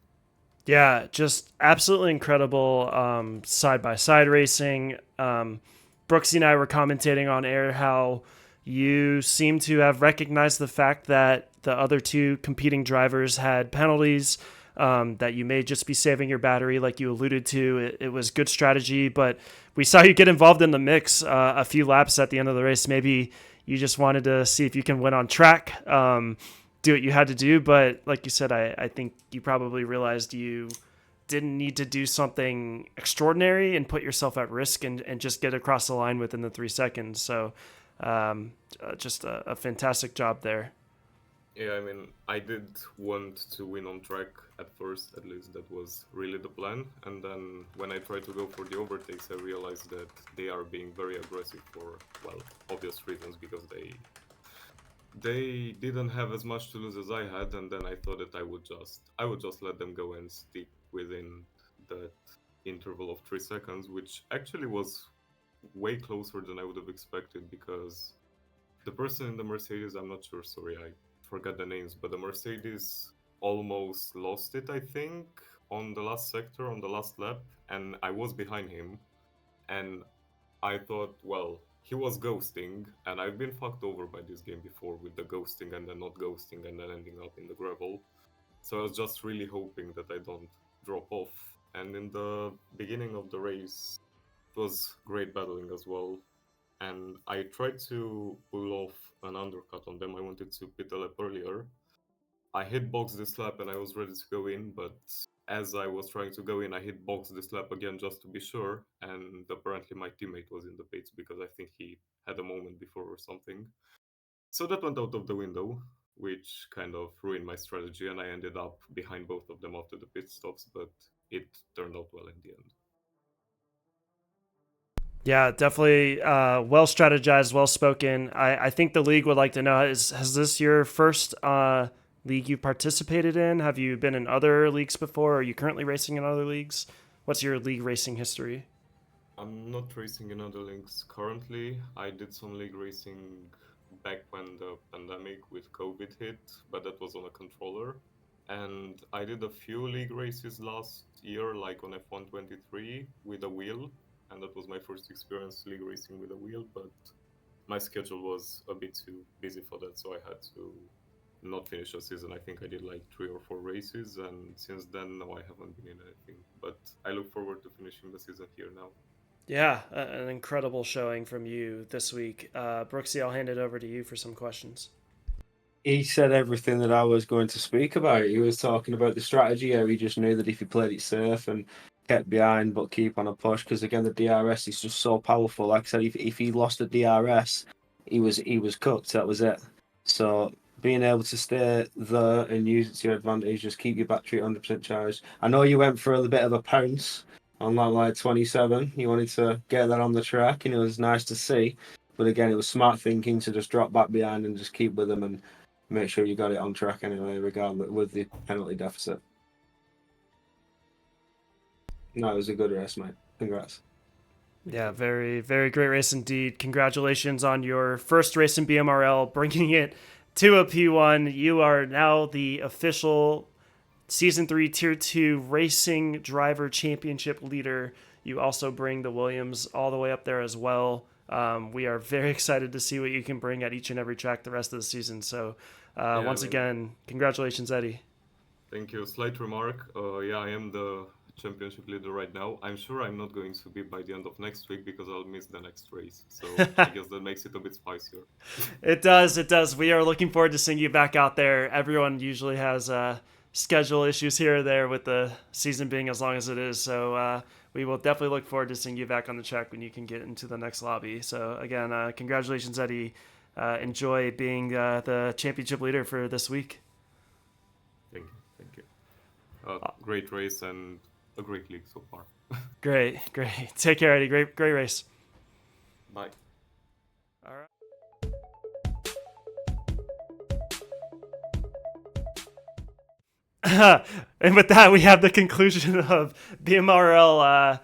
S2: Yeah, just absolutely incredible side-by-side racing. Brooksy and I were commentating on air how you seem to have recognized the fact that the other two competing drivers had penalties, that you may just be saving your battery like you alluded to. It was good strategy, but we saw you get involved in the mix a few laps at the end of the race. Maybe you just wanted to see if you can win on track. Do what you had to do, but like you said, I think you probably realized you didn't need to do something extraordinary and put yourself at risk and just get across the line within the 3 seconds. So just a fantastic job there.
S5: Yeah, I mean, I did want to win on track at first, at least that was really the plan. And then when I tried to go for the overtakes, I realized that they are being very aggressive for, well, obvious reasons, because they didn't have as much to lose as I had, and then I thought that I would just let them go and stick within that interval of 3 seconds, which actually was way closer than I would have expected, because the person in the Mercedes, I'm not sure, sorry, I forgot the names, but the Mercedes almost lost it, I think, on the last sector, on the last lap, and I was behind him, and I thought, well, he was ghosting, and I've been fucked over by this game before with the ghosting and then not ghosting and then ending up in the gravel. So I was just really hoping that I don't drop off. And in the beginning of the race, it was great battling as well. And I tried to pull off an undercut on them. I wanted to pit a lap earlier. I hit box this lap and I was ready to go in, but as I was trying to go in, I hit box this lap again just to be sure. And apparently my teammate was in the pits because I think he had a moment before or something. So that went out of the window, which kind of ruined my strategy, and I ended up behind both of them after the pit stops, but it turned out well in the end.
S2: Yeah, definitely well strategized, well spoken. I think the league would like to know, has this your first league you participated in? Have you been in other leagues before? Are you currently racing in other leagues? What's your league racing history?
S5: I'm not racing in other leagues currently. I did some league racing back when the pandemic with COVID hit, but that was on a controller. And I did a few league races last year, like on F123 with a wheel, and that was my first experience league racing with a wheel. But my schedule was a bit too busy for that, so I had to not finish a season. I think I did like 3 or 4 races, and since then, no, I haven't been in anything. But I look forward to finishing the season here now.
S2: Yeah, an incredible showing from you this week. Brooksy, I'll hand it over to you for some questions.
S1: He said everything that I was going to speak about. He was talking about the strategy here. He just knew that if he played it safe and kept behind but keep on a push, because again the DRS is just so powerful. Like I said, if he lost the DRS, he was cooked. That was it. So being able to stay there and use it to your advantage, just keep your battery 100% charged. I know you went for a bit of a pounce on that like 27. You wanted to get that on the track, and it was nice to see. But again, it was smart thinking to just drop back behind and just keep with them and make sure you got it on track anyway, regardless with the penalty deficit. No, it was a good race, mate. Congrats.
S2: Yeah, very, very great race indeed. Congratulations on your first race in BMRL, bringing it to a P1. You are now the official Season 3 Tier 2 Racing Driver Championship leader. You also bring the Williams all the way up there as well. We are very excited to see what you can bring at each and every track the rest of the season. So, once again, congratulations, Eddie.
S5: Thank you. Slight remark. Yeah, I am the championship leader right now. I'm sure I'm not going to be by the end of next week because I'll miss the next race. So I guess that makes it a bit spicier.
S2: It does. It does. We are looking forward to seeing you back out there. Everyone usually has schedule issues here or there with the season being as long as it is. So we will definitely look forward to seeing you back on the track when you can get into the next lobby. So again, congratulations, Eddie. Enjoy being the championship leader for this week.
S5: Thank you. Thank you. Great race and a great league so far.
S2: Great. Take care, Eddie. Great race.
S5: Bye.
S2: All right. And with that, we have the conclusion of BMRL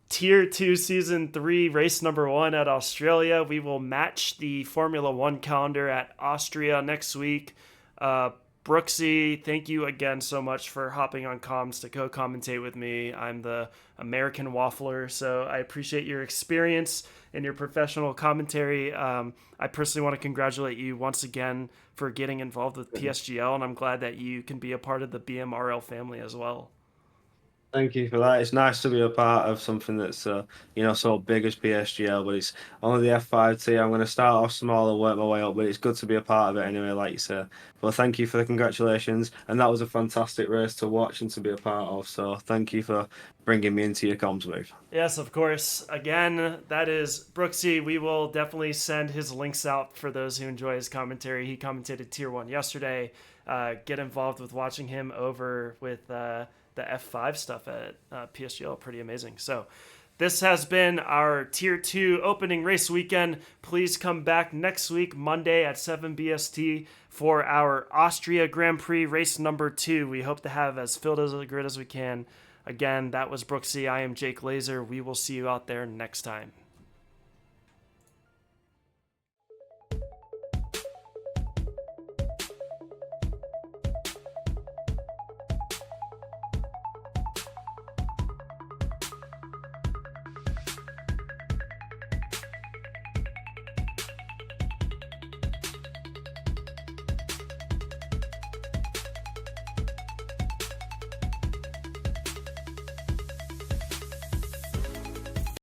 S2: Tier 2 Season 3 race number 1 at Australia. We will match the Formula 1 calendar at Austria next week. Brooksy, thank you again so much for hopping on comms to co-commentate with me. I'm the American waffler, so I appreciate your experience and your professional commentary. I personally want to congratulate you once again for getting involved with PSGL, and I'm glad that you can be a part of the BMRL family as well.
S1: Thank you for that. It's nice to be a part of something that's so big as PSGL, but it's only the F5 team. I'm going to start off small and work my way up, but it's good to be a part of it anyway, like you said. Well, thank you for the congratulations, and that was a fantastic race to watch and to be a part of. So thank you for bringing me into your comms booth.
S2: Yes, of course. Again, that is Brooksy. We will definitely send his links out for those who enjoy his commentary. He commentated Tier 1 yesterday. Get involved with watching him over with the F5 stuff at PSGL. Pretty amazing. So this has been our Tier 2 opening race weekend. Please come back next week, Monday at 7 BST for our Austria Grand Prix race number 2. We hope to have as filled as a grid as we can. Again, that was Brooksy. I am Jake Laser. We will see you out there next time.